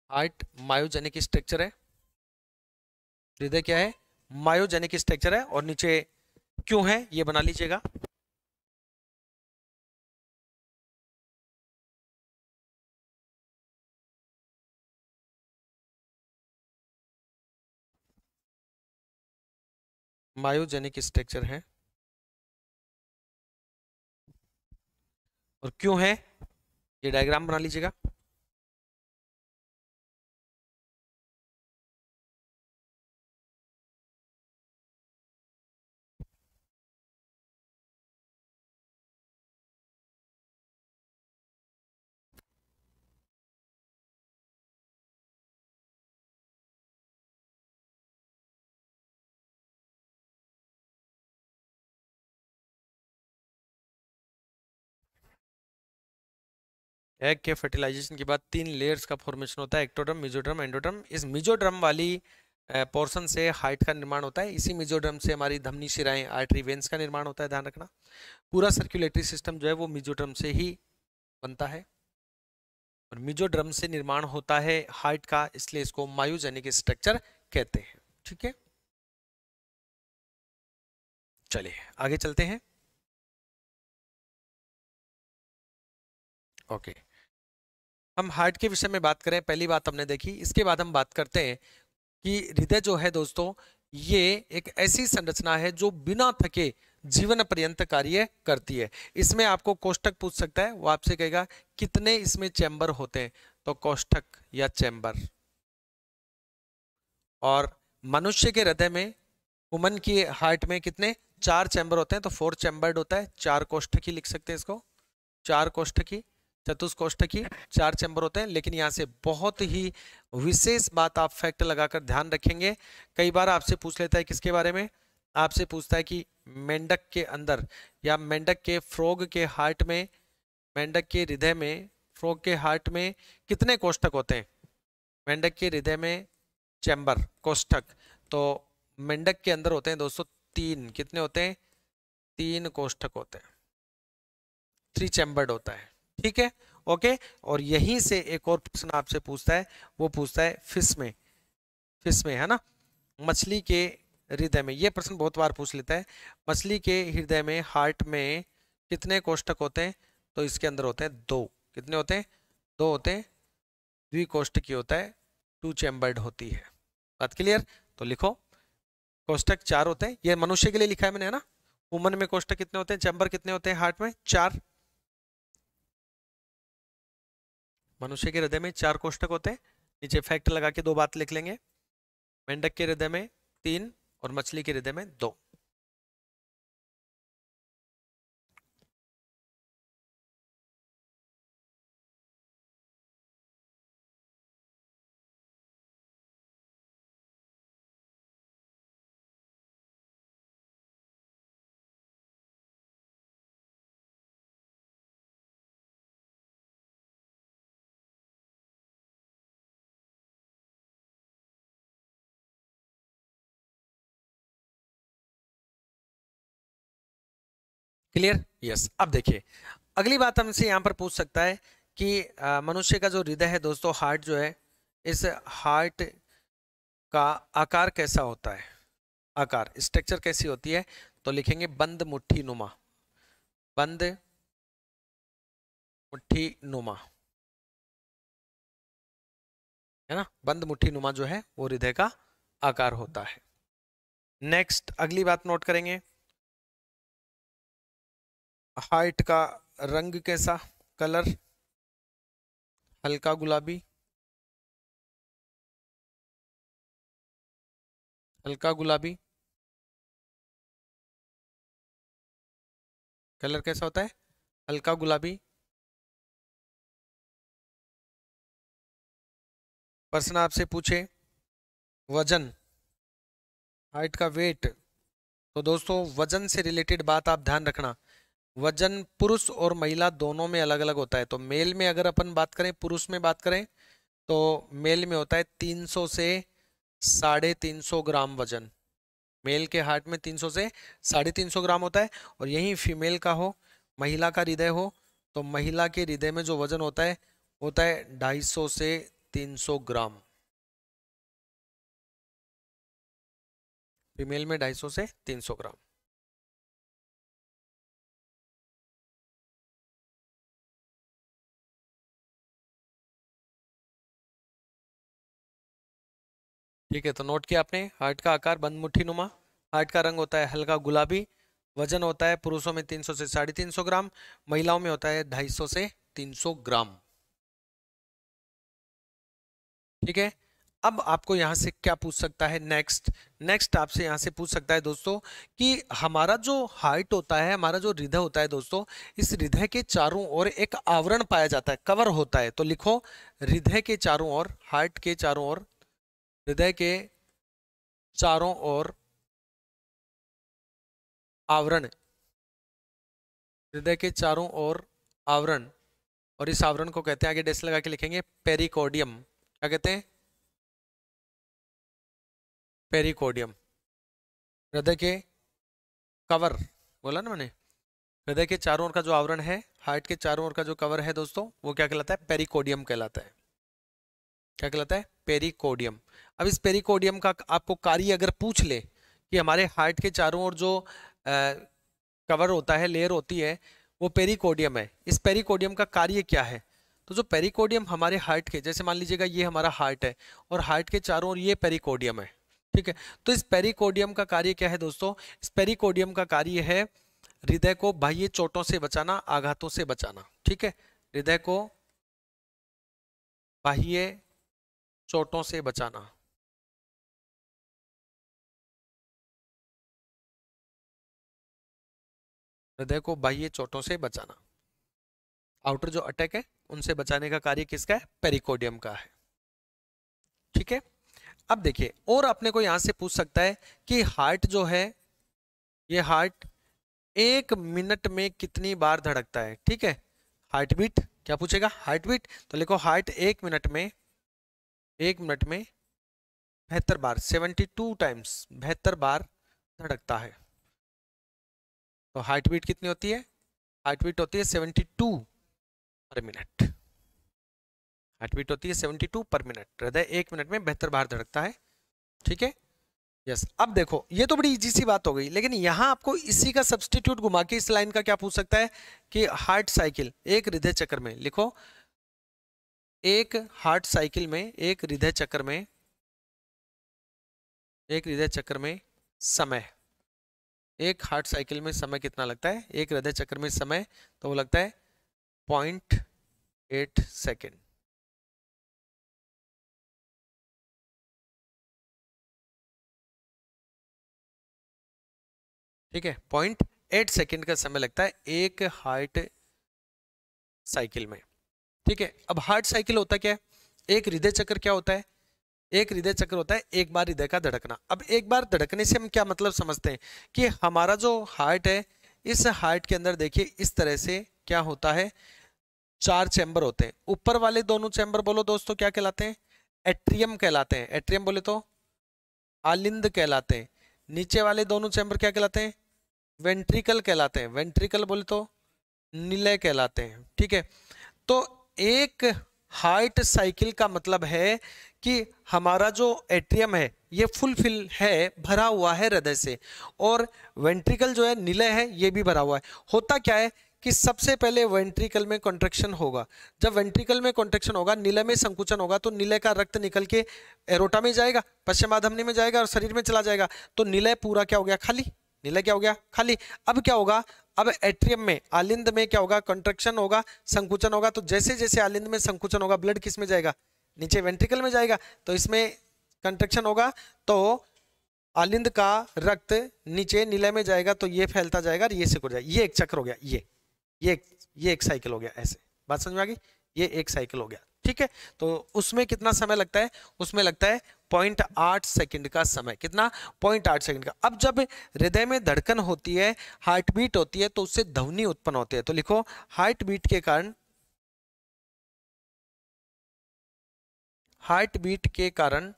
S1: हार्ट मायोजेनिक स्ट्रक्चर है। हृदय क्या है? मायोजेनिक स्ट्रक्चर है। और नीचे क्यों है ये बना लीजिएगा। मायोजेनिक स्ट्रक्चर है। और क्यों है, ये डायग्राम बना लीजिएगा। एग के फर्टिलाइजेशन के बाद 3 लेयर्स का फॉर्मेशन होता है, एक्टोडर्म, मेसोडर्म, एंडोडर्म। इस मेसोडर्म वाली पोर्शन से हार्ट का निर्माण होता है। इसी मेसोडर्म से हमारी धमनी शिराएं, आर्टरी, वेन्स का निर्माण होता है, ध्यान रखना। पूरा सर्कुलेटरी सिस्टम जो है वो मेसोडर्म से ही बनता है, और मेसोडर्म से निर्माण होता है हार्ट का, इसलिए इसको मायोजेनिक स्ट्रक्चर कहते हैं। ठीक है, चलिए आगे चलते हैं। ओके, हम हार्ट के विषय में बात करें, पहली बात हमने देखी, इसके बाद हम बात करते हैं कि हृदय जो है दोस्तों, ये एक ऐसी संरचना है जो बिना थके जीवन पर्यंत कार्य करती है। इसमें आपको कोष्ठक पूछ सकता है, वो आपसे कहेगा कितने इसमें चैम्बर होते हैं, तो कोष्ठक या चैम्बर। और मनुष्य के हृदय में, वुमन की हार्ट में कितने, 4 चैम्बर होते हैं, तो 4 चैम्बर्ड होता है, 4 कोष्ठकी लिख सकते हैं इसको, 4 कोष्ठकी, चतुष्कोष्ठकी, 4 चैम्बर होते हैं। लेकिन यहाँ से बहुत ही विशेष बात आप फैक्ट लगाकर ध्यान रखेंगे, कई बार आपसे पूछ लेता है किसके बारे में, आपसे पूछता है कि मेंढक के अंदर या मेंढक के फ्रॉग के हार्ट में, मेंढक के हृदय में, फ्रॉग के हार्ट में कितने कोष्ठक होते हैं, मेंढक के हृदय में चैम्बर, कोष्ठक, तो मेंढक के अंदर होते हैं दोस्तों 3, कितने होते हैं, 3 कोष्ठक होते हैं, 3 चैम्बर्ड होता है। ठीक है, ओके। और यहीं से एक और प्रश्न आपसे पूछता है, वो पूछता है फिश में, फिश में है ना, मछली के हृदय में, ये प्रश्न बहुत बार पूछ लेता है, मछली के हृदय में, हार्ट में कितने कोष्ठक होते हैं, तो इसके अंदर होते हैं 2, कितने होते हैं, 2 होते हैं, द्विकोष्ठकी होता है, 2 चैम्बर्ड होती है। बात क्लियर, तो लिखो, कोष्ठक 4 होते हैं, ये मनुष्य के लिए लिखा है मैंने, है ना। वुमन में कोष्ठक कितने होते हैं, चैम्बर कितने होते हैं हार्ट में, 4। मनुष्य के हृदय में 4 कोष्ठक होते हैं। नीचे फैक्ट लगा के 2 बात लिख लेंगे, मेंढक के हृदय में 3 और मछली के हृदय में 2। Clear, yes. अब देखिए, अगली बात हमसे यहाँ पर पूछ सकता है कि मनुष्य का जो हृदय है दोस्तों, हार्ट जो है, इस हार्ट का आकार कैसा होता है, आकार, स्ट्रक्चर कैसी होती है, तो लिखेंगे बंद मुट्ठी नुमा, बंद मुट्ठी नुमा, है ना, बंद मुट्ठी नुमा जो है वो हृदय का आकार होता है। नेक्स्ट अगली बात नोट करेंगे, हार्ट का रंग कैसा, कलर, हल्का गुलाबी, हल्का गुलाबी, कलर कैसा होता है, हल्का गुलाबी। प्रश्न आपसे पूछे वजन, हाइट का वेट, तो दोस्तों वजन से रिलेटेड बात आप ध्यान रखना, वजन पुरुष और महिला दोनों में अलग अलग होता है। तो मेल में अगर अपन बात करें, पुरुष में बात करें, तो मेल में होता है 300 से 350 ग्राम वजन, मेल के हार्ट में 300 से 350 ग्राम होता है। और यही फीमेल का हो, महिला का हृदय हो, तो महिला के हृदय में जो वजन होता है 250 से 300 ग्राम, फीमेल में 250 से 300 ग्राम। ठीक है, तो नोट किया आपने, हार्ट का आकार बंद मुट्ठी नुमा, हार्ट का रंग होता है हल्का गुलाबी, वजन होता है पुरुषों में 300 से 350 ग्राम, महिलाओं में होता है 250 से 300 ग्राम। ठीक है। अब आपको यहां से क्या पूछ सकता है, नेक्स्ट नेक्स्ट आपसे यहां से पूछ सकता है दोस्तों कि हमारा जो हार्ट होता है, हमारा जो हृदय होता है दोस्तों, इस हृदय के चारों ओर एक आवरण पाया जाता है, कवर होता है। तो लिखो हृदय के चारों ओर, हार्ट के चारों ओर, हृदय के चारों ओर आवरण, हृदय के चारों ओर आवरण, और इस आवरण को कहते हैं, आगे डेस लगा के लिखेंगे, पेरिकोडियम। क्या कहते हैं? पेरिकोडियम। हृदय के कवर, बोला ना मैंने, हृदय के चारों ओर का जो आवरण है, हार्ट के चारों ओर का जो कवर है दोस्तों, वो क्या कहलाता है? पेरिकोडियम कहलाता है। क्या कहलाता है? पेरिकोडियम। अब इस पेरिकोडियम का आपको कार्य अगर पूछ ले कि हमारे हार्ट के चारों ओर जो कवर होता है, लेयर होती है, वो पेरिकोडियम है, इस पेरिकोडियम का कार्य क्या है? तो जो पेरिकोडियम हमारे हार्ट के, जैसे मान लीजिएगा ये हमारा हार्ट है और हार्ट के चारों ओर ये पेरिकोडियम है, ठीक है। तो इस पेरिकोडियम का कार्य क्या है दोस्तों? इस पेरिकोडियम का कार्य है हृदय को बाह्य चोटों से बचाना, आघातों से बचाना। ठीक है, हृदय को बाह्य चोटों से बचाना। हृदय को बाह्य चोटों से बचाना, आउटर जो अटैक है उनसे बचाने का कार्य किसका है? पेरिकोडियम का है। ठीक है। अब देखिए, और अपने को यहां से पूछ सकता है कि हार्ट जो है, ये हार्ट 1 मिनट में कितनी बार धड़कता है? ठीक है, हार्ट बीट क्या पूछेगा? Heart beat. तो लिखो हार्ट 1 मिनट में, 1 मिनट में 72 बार, 72 टाइम्स, 72 बार धड़कता है। तो हार्ट बीट कितनी होती है? हार्ट बीट होती है 72 पर मिनट। हार्ट बीट होती है 72 पर मिनट। हृदय 1 मिनट में 72 बार धड़कता है। ठीक है, यस। अब देखो, ये तो बड़ी इजी सी बात हो गई, लेकिन यहां आपको इसी का सब्स्टिट्यूट घुमा के इस लाइन का क्या पूछ सकता है कि हार्ट साइकिल, एक हृदय चक्र में, लिखो एक हार्ट साइकिल में, एक हृदय चक्र में, एक हृदय चक्र में समय, एक हार्ट साइकिल में समय कितना लगता है? एक हृदय चक्र में समय तो वो लगता है 0.8 सेकेंड। ठीक है, 0.8 सेकेंड का समय लगता है एक हार्ट साइकिल में। ठीक है, अब हार्ट साइकिल होता क्या है? एक हृदय चक्र क्या होता है? एक हृदय चक्र होता है एक बार हृदय का धड़कना। अब एक बार धड़कने से हम क्या मतलब समझते हैं कि हमारा जो हार्ट है, इस हार्ट के अंदर देखिए इस तरह से क्या होता है, 4 चैम्बर होते हैं। ऊपर वाले दोनों चैम्बर बोलो दोस्तों क्या कहलाते हैं? एट्रियम कहलाते हैं। एट्रियम बोले तो आलिंद कहलाते हैं। नीचे वाले दोनों चैम्बर क्या कहलाते हैं? वेंट्रिकल कहलाते हैं। वेंट्रिकल बोले तो निलय कहलाते हैं। ठीक है, तो एक हार्ट साइकिल का मतलब है कि हमारा जो एट्रियम है ये फुलफिल है, भरा हुआ है हृदय से, और वेंट्रिकल जो है, निलय है, ये भी भरा हुआ है। होता क्या है कि सबसे पहले वेंट्रिकल में कॉन्ट्रैक्शन होगा। जब वेंट्रिकल में कॉन्ट्रैक्शन होगा, निलय में संकुचन होगा, तो निलय का रक्त निकल के एरोटा में जाएगा, पश्चिमाधमनी में जाएगा और शरीर में चला जाएगा। तो निलय पूरा क्या हो गया? खाली। निलय क्या हो गया? खाली। अब क्या होगा? अब एट्रियम में, आलिंद में क्या होगा? कंट्रक्शन होगा, संकुचन होगा। तो जैसे जैसे आलिंद में संकुचन होगा, ब्लड किस में जाएगा? नीचे वेंट्रिकल में जाएगा। तो इसमें कंट्रक्शन होगा तो आलिंद का रक्त नीचे निलय में जाएगा, तो ये फैलता जाएगा और ये सिकुड़ जाएगा। ये एक चक्र हो गया। ये ये एक साइकिल हो गया। ऐसे बात समझ में आ गई? ये एक साइकिल हो गया। ठीक है, तो उसमें कितना समय लगता है? उसमें लगता है 0.8 सेकंड का समय। कितना? 0.8 सेकंड का। अब जब हृदय में धड़कन होती है, हार्ट बीट होती है, तो उससे ध्वनि उत्पन्न होती है। तो लिखो हार्ट बीट के कारण, हार्ट बीट के कारण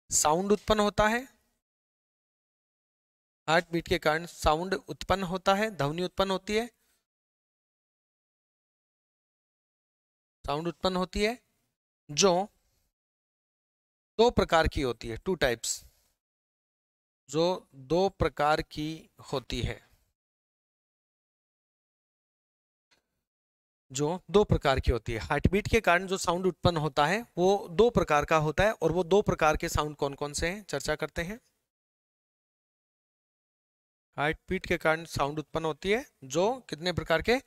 S1: साउंड उत्पन्न होता है। हार्ट बीट के कारण साउंड उत्पन्न होता है, ध्वनि उत्पन्न होती है, साउंड उत्पन्न होती है, जो 2 प्रकार की होती है, 2 टाइप्स, जो 2 प्रकार की होती है, जो 2 प्रकार की होती है। हार्ट बीट के कारण जो साउंड उत्पन्न होता है वो 2 प्रकार का होता है, और वो 2 प्रकार के साउंड कौन कौन से हैं, चर्चा करते हैं। हार्ट बीट के कारण साउंड उत्पन्न होती है, जो कितने प्रकार के,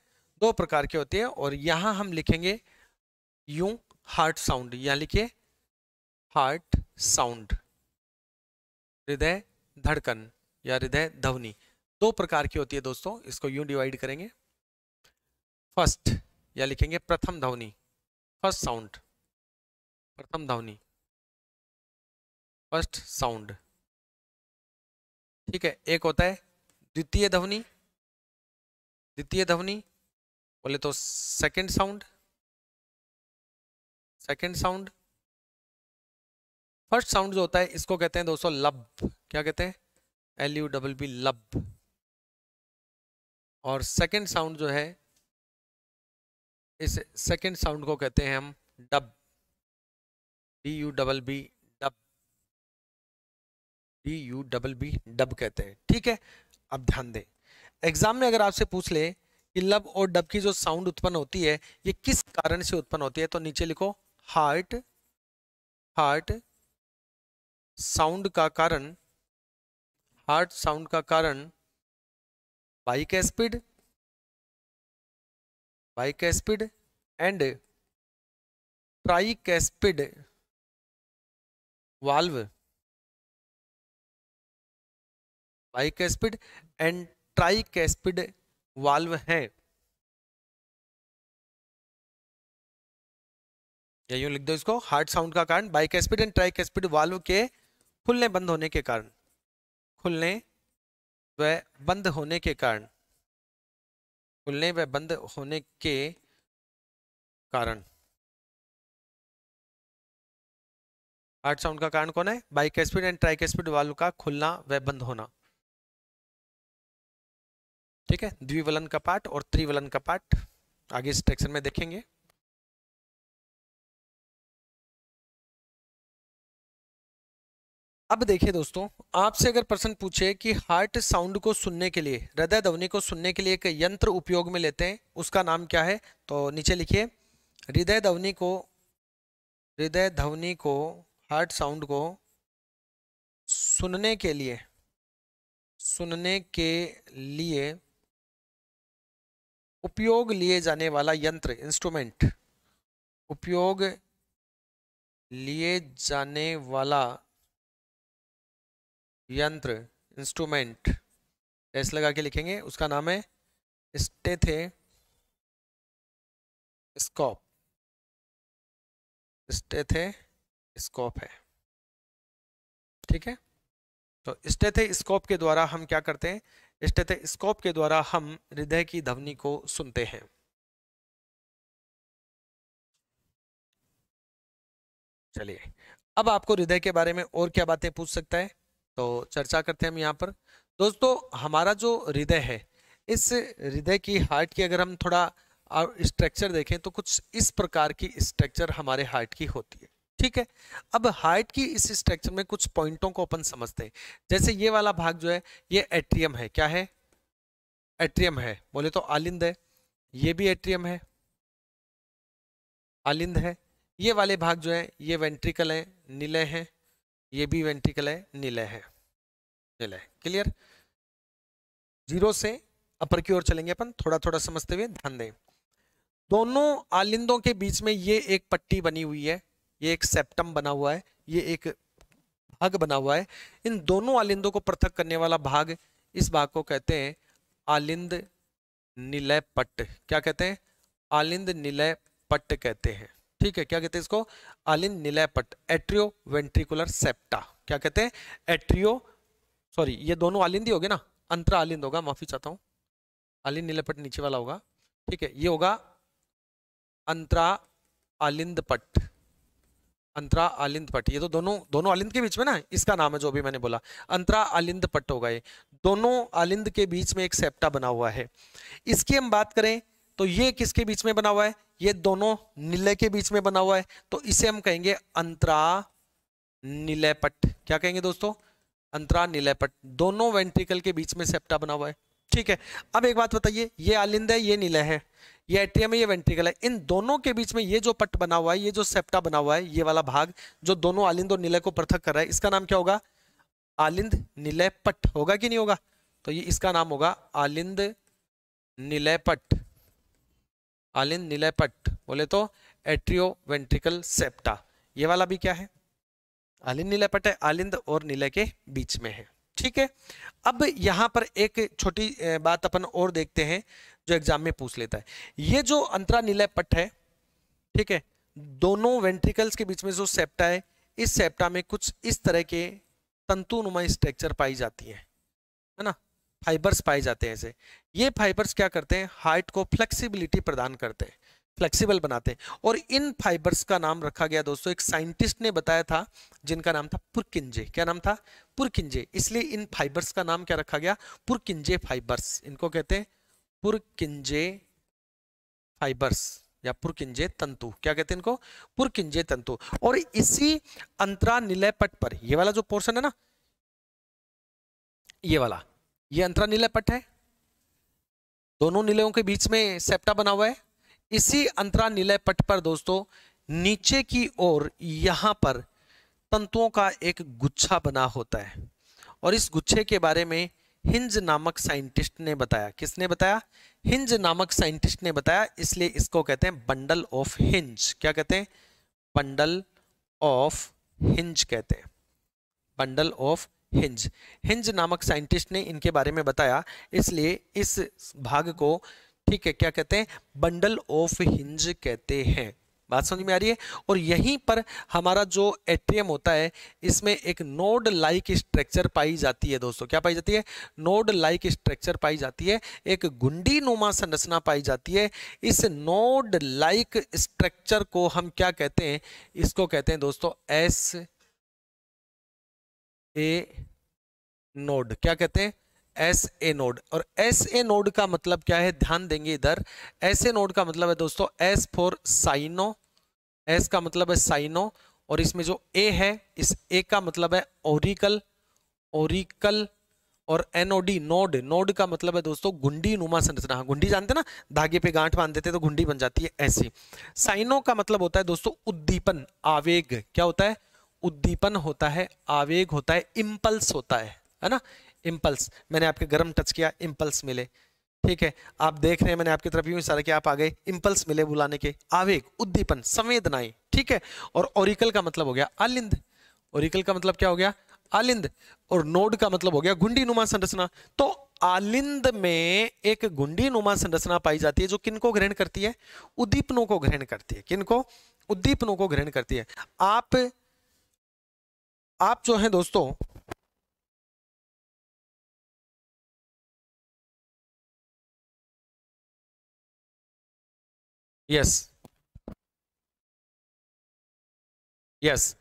S1: 2 प्रकार की होती है। और यहां हम लिखेंगे यूं हार्ट साउंड, यहां लिखिए हार्ट साउंड, हृदय धड़कन या हृदय ध्वनि 2 प्रकार की होती है दोस्तों, इसको यूं डिवाइड करेंगे। फर्स्ट या लिखेंगे प्रथम ध्वनि, फर्स्ट साउंड, प्रथम ध्वनि, फर्स्ट साउंड, ठीक है। एक होता है द्वितीय ध्वनि, द्वितीय ध्वनि बोले तो second sound, second sound. First sound जो होता है इसको कहते हैं दोस्तों लब, क्या कहते हैं, LUBB लब। और सेकंड साउंड जो है, इस सेकंड साउंड को कहते हैं हम dub, DUBB dub, DUBB dub कहते हैं, ठीक है। अब ध्यान दें, एग्जाम में अगर आपसे पूछ ले कि लब और डब की जो साउंड उत्पन्न होती है ये किस कारण से उत्पन्न होती है, तो नीचे लिखो हार्ट, हार्ट साउंड का कारण, हार्ट साउंड का कारण बाइकैस्पिड, बाइकैस्पिड एंड ट्राइकैस्पिड वाल्व, बाइकैस्पिड एंड ट्राइकैस्पिड वाल्व है। या यूं लिख दो इसको, हार्ट साउंड का कारण बाइकैस्पिड एंड ट्राइकैस्पिड वाल्व के खुलने बंद होने के कारण, खुलने व बंद होने के कारण, खुलने व बंद होने के कारण। हार्ट साउंड का कारण कौन है, बाइकैस्पिड एंड ट्राइकैस्पिड वाल्व का खुलना व बंद होना, ठीक है। द्विवलन का पार्ट और त्रिवलन का पार्ट आगे इस सेक्शन में देखेंगे। अब देखिए दोस्तों, आपसे अगर प्रश्न पूछे कि हार्ट साउंड को सुनने के लिए, हृदय ध्वनि को सुनने के लिए एक यंत्र उपयोग में लेते हैं, उसका नाम क्या है, तो नीचे लिखिए हृदय ध्वनि को, हृदय ध्वनि को, हार्ट साउंड को सुनने के लिए, सुनने के लिए उपयोग लिए जाने वाला यंत्र, इंस्ट्रूमेंट, उपयोग लिए जाने वाला यंत्र, इंस्ट्रूमेंट, एस लगा के लिखेंगे, उसका नाम है स्टेथेस्कोप, स्टेथेस्कोप है, ठीक है। तो स्टेथोस्कोप के द्वारा हम क्या करते हैं, स्टेथोस्कोप के द्वारा हम हृदय की ध्वनि को सुनते हैं। चलिए, अब आपको हृदय के बारे में और क्या बातें पूछ सकता है, तो चर्चा करते हैं हम यहाँ पर। दोस्तों, हमारा जो हृदय है, इस हृदय की, हार्ट की अगर हम थोड़ा स्ट्रक्चर देखें तो कुछ इस प्रकार की स्ट्रक्चर हमारे हार्ट की होती है, ठीक है। अब हार्ट की इस स्ट्रक्चर में कुछ पॉइंटों को अपन समझते हैं। जैसे ये वाला भाग जो है ये एट्रियम है, क्या है, एट्रियम है, बोले तो आलिंद है, ये भी एट्रियम है, आलिंद है। ये वाले भाग जो है ये वेंट्रिकल है, निलय है, ये भी वेंट्रिकल है, निलय है, निलय। क्लियर, जीरो से अपर की ओर चलेंगे अपन, थोड़ा थोड़ा समझते हुए ध्यान दें। दोनों आलिंदों के बीच में ये एक पट्टी बनी हुई है, ये एक सेप्टम बना हुआ है, ये एक भाग बना हुआ है। इन दोनों आलिंदों को पृथक करने वाला भाग, इस भाग को कहते हैं आलिंद निलय पट्ट। क्या कहते हैं, आलिंद निलय पट्ट कहते हैं, ठीक है। क्या कहते हैं इसको, आलिंद निलय पट्ट, एट्रियो वेंट्रिकुलर सेप्टा। क्या कहते हैं, एट्रियो, सॉरी ये दोनों आलिंद ही हो गए ना, अंतरा आलिंद होगा, माफी चाहता हूं, आलिंद निलय पट्ट नीचे वाला होगा, ठीक है। ये होगा अंतरा आलिंद पट्ट, अंतरा आलिंद पट्ट। ये तो दोनों आलिंद के बीच में ना, इसका नाम है जो भी मैंने बोला, अंतरा आलिंद पट्ट होगा। ये दोनों आलिंद के बीच में एक सेप्टा बना हुआ है। इसकी हम बात करें तो ये किसके बीच में बना हुआ है, ये दोनों निलय के बीच में बना हुआ है, तो इसे हम कहेंगे अंतरा निलय पट्ट। क्या कहेंगे दोस्तों, अंतरा निलय पट्ट। दोनों वेंट्रिकल के बीच में सेप्टा बना हुआ है, ठीक है। अब एक बात बताइए, ये आलिंद है, ये निलय है, ये एट्रियम है, ये वेंट्रिकल है, इन दोनों के बीच में ये जो पट्ट बना हुआ है, ये जो सेप्टा बना हुआ है, ये वाला भाग जो दोनों आलिंद और निलय को पृथक कर रहा है, इसका नाम क्या होगा, आलिंद निलय पट्ट होगा कि नहीं होगा। तो ये इसका नाम होगा आलिंद निलयपट। आलिंद निलयपट बोले तो एट्रियोवेंट्रिकल सेप्टा। ये वाला भी क्या है, आलिंद निलयपट है, आलिंद और निलय के बीच में है। ठीक है, अब यहां पर एक छोटी बात अपन और देखते हैं जो एग्जाम में पूछ लेता है। ये जो अंतरा निलयपट है, ठीक है, दोनों वेंट्रिकल्स के बीच में जो सेप्टा है, इस सेप्टा में कुछ इस तरह के तंतुनुमा स्ट्रक्चर पाई जाती है ना, फाइबर्स पाए जाते हैं ऐसे। ये फाइबर्स क्या करते हैं, हार्ट को फ्लेक्सिबिलिटी प्रदान करते हैं, फ्लेक्सिबल बनाते हैं। और इन फाइबर्स का नाम रखा गया दोस्तों, एक साइंटिस्ट ने बताया था जिनका नाम था पुरकिंजे। क्या नाम था, पुरकिंजे। इसलिए इन फाइबर्स का नाम क्या रखा गया, पुरकिंजे फाइबर्स। इनको कहते हैं पुरकिंजे फाइबर्स या पुरकिंजे तंतु। क्या कहते हैं इनको, पुरकिंजे तंतु। और इसी अंतरा निलयपट पर, ये वाला जो पोर्शन है ना, ये वाला, ये अंतरा निलयपट है, दोनों निलयों के बीच में सेप्टा बना हुआ है। इसी अंतरा निलयपट पर दोस्तों नीचे की ओर यहां पर तंतुओं का एक गुच्छा बना होता है। और इस गुच्छे के बारे में हिंज नामक साइंटिस्ट ने बताया। किसने बताया, हिंज नामक साइंटिस्ट ने बताया। इसलिए इसको कहते हैं बंडल ऑफ हिंज। क्या कहते हैं, बंडल ऑफ हिंज कहते हैं, बंडल ऑफ हिंज। हिंज नामक साइंटिस्ट ने इनके बारे में बताया, इसलिए इस भाग को, ठीक है, क्या कहते हैं, बंडल ऑफ हिंज कहते हैं। बात समझ में आ रही है। और यहीं पर हमारा जो एट्रियम होता है, इसमें एक नोड लाइक स्ट्रक्चर पाई जाती है दोस्तों। क्या पाई जाती है, नोड लाइक स्ट्रक्चर पाई जाती है, एक गुंडी नुमा संरचना पाई जाती है। इस नोड लाइक स्ट्रक्चर को हम क्या कहते हैं, इसको कहते हैं दोस्तों एस ए नोड। क्या कहते हैं, एस ए नोड। और एस ए नोड का मतलब क्या है, ध्यान देंगे इधर। एस ए नोड का मतलब है दोस्तों एस फॉर साइनो, एस का मतलब है साइनो। और इसमें जो ए है, इस ए का मतलब है ओरिकल, ओरिकल। और एनओडी नोड, नोड का मतलब है दोस्तों गुंडी नुमा संरचना। गुंडी जानते हैं ना, धागे पे गांठ बांध देते तो गुंडी बन जाती है, ऐसी। साइनो का मतलब होता है दोस्तों उद्दीपन, आवेग। क्या होता है, उद्दीपन होता है, आवेग होता है, इंपल्स होता है ना, इंपल्स। मैंने आपके गर्म टच किया, इंपल्स मिले, ठीक है। आप देख रहे हैं मैंने आपकी तरफ यूं इशारा किया, आप आ गए, इंपल्स मिले बुलाने के, आवेग, उद्दीपन, संवेदनाएं, ठीक है। और ओरिकल का मतलब हो गया आलिंद, ओरिकल का मतलब क्या हो गया, आलिंद। और नोड का मतलब हो गया गुंडी नुमा संरचना। तो आलिंद में एक गुंडी नुमा संरचना पाई जाती है जो किनको ग्रहण करती है, उद्दीपनों को ग्रहण करती है। किनको, उद्दीपनों को ग्रहण करती है। आप जो है दोस्तों, यस यस,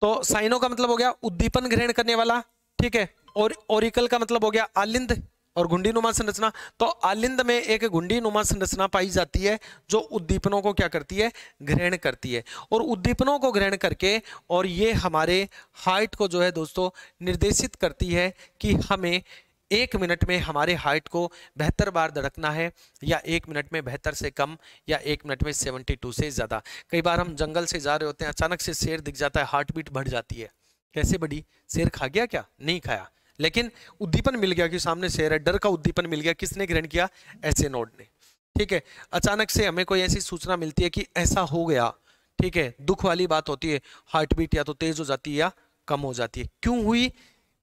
S1: तो साइनो का मतलब हो गया उद्दीपन ग्रहण करने वाला, ठीक है। और ओरिकल का मतलब हो गया आलिंद और गुंडी नुमा संरचना। तो आलिंद में एक गुंडी नुमा संरचना पाई जाती है जो उद्दीपनों को क्या करती है, ग्रहण करती है। और उद्दीपनों को ग्रहण करके, और ये हमारे हार्ट को जो है दोस्तों निर्देशित करती है कि हमें 1 मिनट में हमारे हार्ट को 72 बार धड़कना है, या 1 मिनट में 72 से कम, या 1 मिनट में 72 से ज़्यादा। कई बार हम जंगल से जा रहे होते हैं, अचानक से शेर दिख जाता है, हार्ट बीट बढ़ जाती है। कैसे बढ़ी, शेर खा गया क्या, नहीं खाया, लेकिन उद्दीपन मिल गया कि सामने शेर है, डर का उद्दीपन मिल गया। किसने ग्रहण किया, ऐसे नोड ने, ठीक है। अचानक से हमें कोई ऐसी सूचना मिलती है कि ऐसा हो गया, ठीक है, दुख वाली बात होती है, हार्ट बीट या तो तेज हो जाती है या कम हो जाती है। क्यों हुई,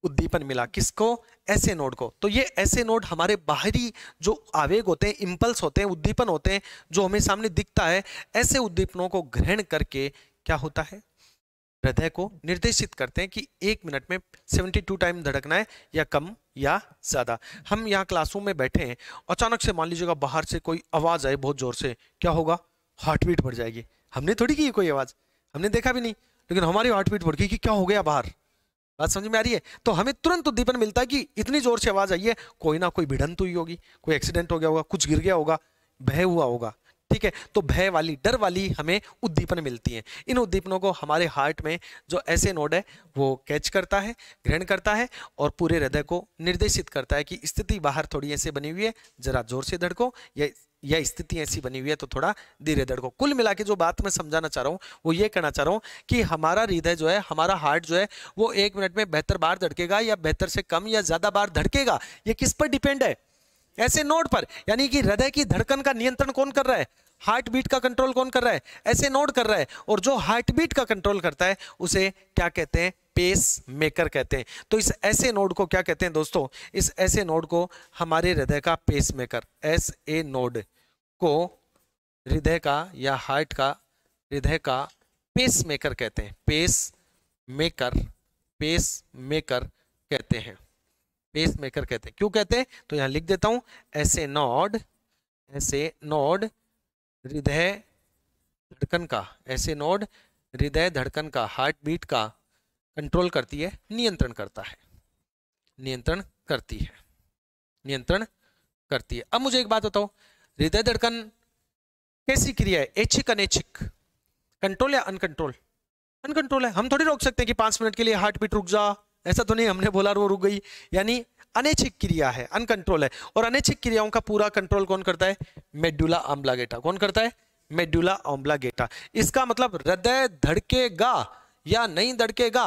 S1: उद्दीपन मिला, किसको, ऐसे नोड को। तो ये ऐसे नोड हमारे बाहरी जो आवेग होते हैं, इंपल्स होते हैं, उद्दीपन होते हैं, जो हमें सामने दिखता है, ऐसे उद्दीपनों को ग्रहण करके क्या होता है, हृदय को निर्देशित करते हैं कि 1 मिनट में 72 टाइम धड़कना है, या कम या ज्यादा। हम यहाँ क्लासरूम में बैठे हैं, अचानक से मान लीजिएगा बाहर से कोई आवाज आए बहुत जोर से, क्या होगा, हार्ट बीट बढ़ जाएगी। हमने थोड़ी की कोई आवाज, हमने देखा भी नहीं, लेकिन हमारी हार्ट बीट बढ़ गई कि क्या हो गया बाहर। बात समझ में आ रही है। तो हमें तुरंत उद्दीपन मिलता है कि इतनी जोर से आवाज आई है, कोई ना कोई भिड़ंत हुई होगी, कोई एक्सीडेंट हो गया होगा, कुछ गिर गया होगा, भय हुआ होगा, ठीक है। तो भय वाली, डर वाली हमें उद्दीपन मिलती है। इन उद्दीपनों को हमारे हार्ट में जो ऐसे नोड है वो कैच करता है, ग्रहण करता है, और पूरे हृदय को निर्देशित करता है कि स्थिति बाहर थोड़ी ऐसे बनी हुई है, जरा जोर से धड़को, या या स्थिति ऐसी बनी हुई है तो थोड़ा धीरे धड़को। कुल मिला के जो बात मैं समझाना चाह रहा हूं वो ये कहना चाह रहा हूं कि हमारा हृदय जो है, हमारा हार्ट जो है, वो 1 मिनट में 72 बार धड़केगा या 72 से कम या ज्यादा बार धड़केगा, ये किस पर डिपेंड है? ऐसे नोड पर। यानी कि हृदय की धड़कन का नियंत्रण कौन कर रहा है? हार्ट बीट का कंट्रोल कौन कर रहा है? ऐसे नोड कर रहा है। और जो हार्ट बीट का कंट्रोल करता है उसे क्या कहते हैं? पेस मेकर कहते हैं। तो इस ऐसे नोड को क्या कहते हैं दोस्तों? इस ऐसे नोड को हमारे हृदय का pacemaker, S A node को हृदय का या हार्ट का, हृदय का पेस मेकर कहते हैं। पेस मेकर, पेस मेकर कहते हैं। पेस मेकर कहते हैं। क्यों कहते हैं? तो यहां लिख देता हूं, ऐसे नोड, ऐसे नोड हृदय धड़कन का, ऐसे नोड हृदय धड़कन का, हार्ट बीट का कंट्रोल करती है, नियंत्रण करता है, नियंत्रण करती है, नियंत्रण करती है। अब मुझे एक बात बताओ, हृदय धड़कन कैसी क्रिया है? ऐच्छिक अनैच्छिक? कंट्रोल या अनकंट्रोल? अनकंट्रोल है। हम थोड़ी रोक सकते हैं कि 5 मिनट के लिए हार्ट बीट रुक जा, ऐसा तो नहीं हमने बोला वो रुक गई। यानी अनैच्छिक क्रिया है, अनकंट्रोल है। और अनैच्छिक क्रियाओं का पूरा कंट्रोल कौन करता है? Medulla oblongata. कौन करता है? Medulla oblongata. इसका मतलब हृदय धड़केगा या नहीं धड़केगा,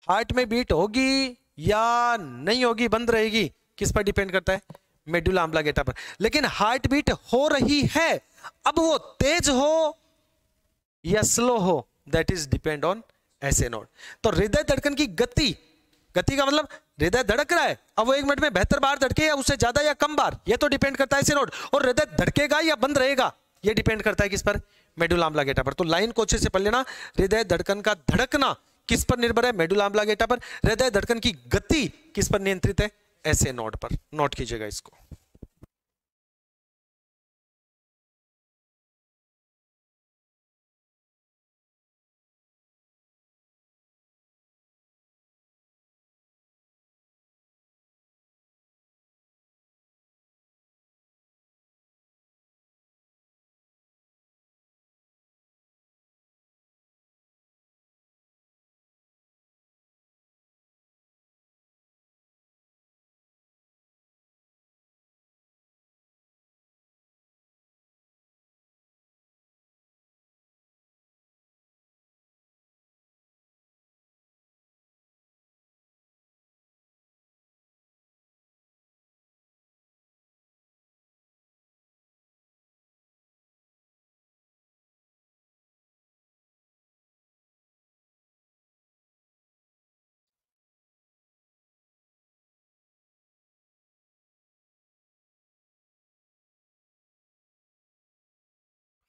S1: हार्ट में बीट होगी या नहीं होगी, बंद रहेगी, किस पर डिपेंड करता है? मेडुला ऑब्लांगेटा पर। लेकिन हार्ट बीट हो रही है, अब वो तेज हो या स्लो हो, दैट इज डिपेंड ऑन ऐसे नोड। तो हृदय धड़कन की गति, गति का मतलब हृदय धड़क रहा है, अब वो 1 मिनट में 72 बार धड़के या उससे ज्यादा या कम बार, ये तो डिपेंड करता है ऐसे नोड। और हृदय धड़केगा या बंद रहेगा, ये डिपेंड करता है किस पर? मेडुला ऑब्लांगेटा पर। तो लाइन को अच्छे से पढ़ लेना, हृदय धड़कन का धड़कना किस पर निर्भर है? मेडुला ऑब्लांगेटा पर। हृदय धड़कन की गति किस पर नियंत्रित है? ऐसे नोड पर। नोट कीजिएगा इसको।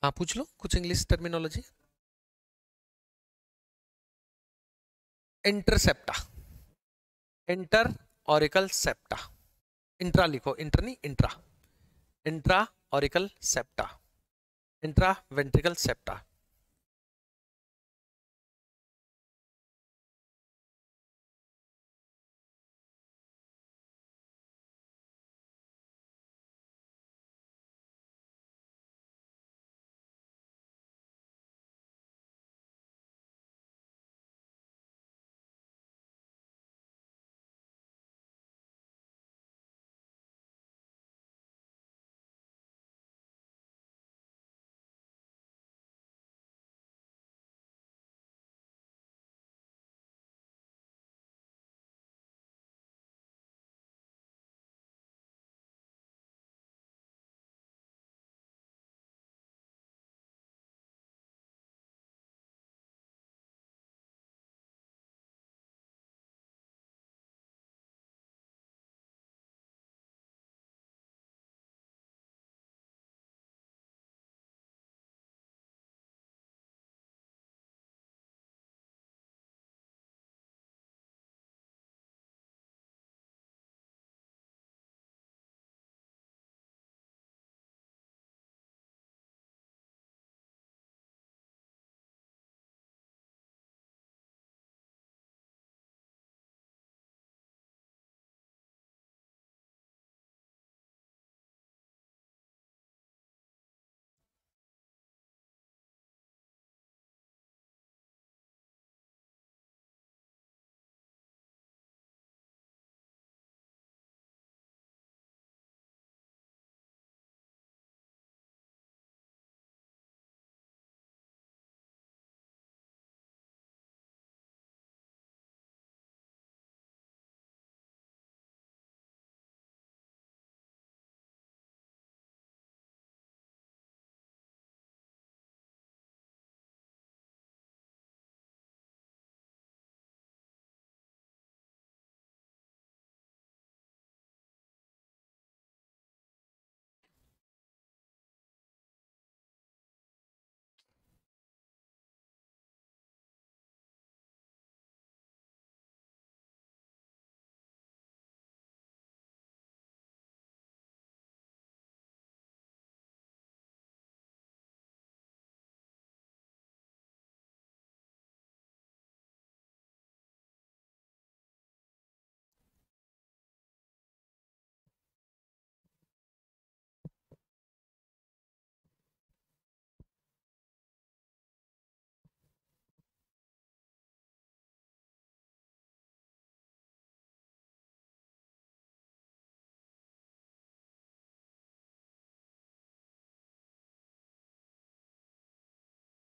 S1: हाँ पूछ लो कुछ English terminology. Intersepta, inter auricle septa. Intra लिखो, इंटर नहीं intra. Intra auricle septa, intra ventricle septa.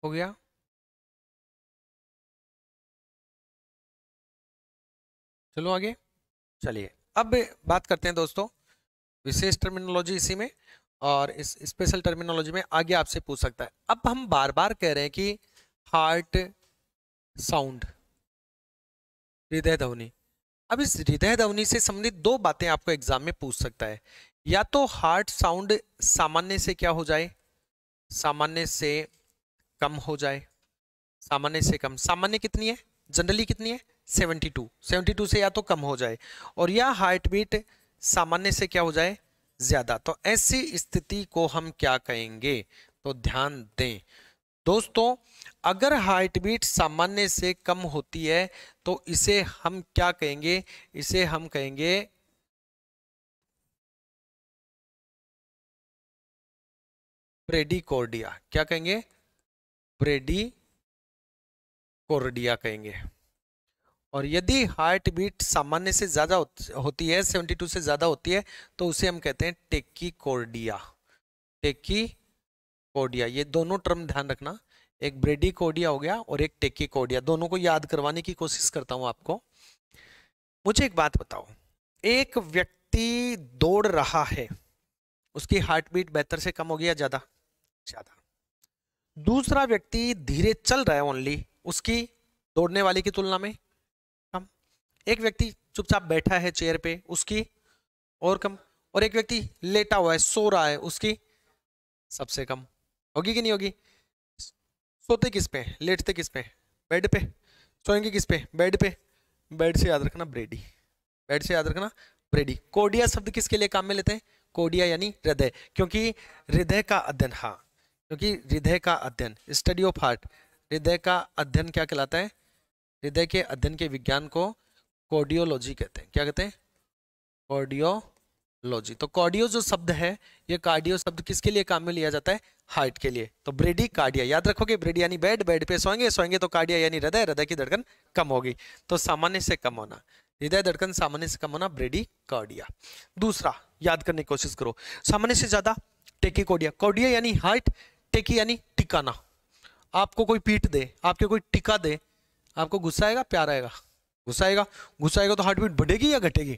S1: हो गया। चलो आगे। चलिए अब बात करते हैं दोस्तों विशेष टर्मिनोलॉजी इसी में, और इस स्पेशल टर्मिनोलॉजी में आगे आपसे पूछ सकता है। अब हम बार बार कह रहे हैं कि हार्ट साउंड, हृदय ध्वनि। अब इस हृदय ध्वनि से संबंधित दो बातें आपको एग्जाम में पूछ सकता है। या तो हार्ट साउंड सामान्य से क्या हो जाए, सामान्य से कम हो जाए, सामान्य से कम, सामान्य कितनी है, जनरली कितनी है 72, 72 से या तो कम हो जाए, और या हार्ट बीट सामान्य से क्या हो जाए, ज्यादा। तो ऐसी स्थिति को हम क्या कहेंगे, तो ध्यान दें दोस्तों, अगर हार्ट बीट सामान्य से कम होती है तो इसे हम क्या कहेंगे, इसे हम कहेंगे ब्रेडिकोर्डिया। क्या कहेंगे, ब्रेडिकोर्डिया कहेंगे। और यदि हार्ट बीट सामान्य से ज्यादा होती है, 72 से ज्यादा होती है, तो उसे हम कहते हैं टेकीकोर्डिया। टेकीकोर्डिया, ये दोनों टर्म ध्यान रखना, एक ब्रेडिकोर्डिया हो गया और एक टेकीकोर्डिया, दोनों को याद करवाने की कोशिश करता हूं आपको। मुझे एक बात बताओ, एक व्यक्ति दौड़ रहा है, उसकी हार्ट बीट बेहतर से कम हो गया, ज्यादा, ज्यादा। दूसरा व्यक्ति धीरे चल रहा है ओनली, उसकी दौड़ने वाले की तुलना में कम। एक व्यक्ति चुपचाप बैठा है चेयर पे, उसकी और कम। और एक व्यक्ति लेटा हुआ है, सो रहा है, उसकी सबसे कम। होगी कि नहीं होगी? सोते किस पे, लेटते किस पे, बेड पे। सोएंगे किस पे, बेड पे। बेड से याद रखना ब्रेडी, बेड से याद रखना ब्रेडी। कोर्डिया शब्द किसके लिए काम में लेते हैं, कोर्डिया यानी हृदय, क्योंकि हृदय का अध्ययन, हाँ, क्योंकि हृदय का अध्ययन, स्टडी ऑफ हार्ट, हृदय का अध्ययन क्या कहलाता है, हृदय के अध्ययन के विज्ञान को कार्डियोलॉजी कहते हैं। क्या कहते हैं, कार्डियोलॉजी। तो कार्डियो जो शब्द है, ये कार्डियो शब्द किसके लिए काम में लिया जाता है, हार्ट के लिए। तो ब्रेडी कार्डिया याद रखोगे, ब्रेडी यानी बेड, बेड पे सोएंगे, सोएंगे तो कार्डिया यानी हृदय, हृदय की धड़कन कम होगी, तो सामान्य से कम होना, हृदय धड़कन सामान्य से कम होना, ब्रेडी कार्डिया। दूसरा याद करने की कोशिश करो, सामान्य से ज्यादा टेकीकोर्डिया। कार्डिया यानी हार्ट, टेकी यानी टिकाना। आपको कोई पीट दे, आपके कोई टिका दे, आपको गुस्सा आएगा, प्यार आएगा, गुस्सा आएगा। गुस्सा आएगा तो हार्ट बीट बढ़ेगी या घटेगी,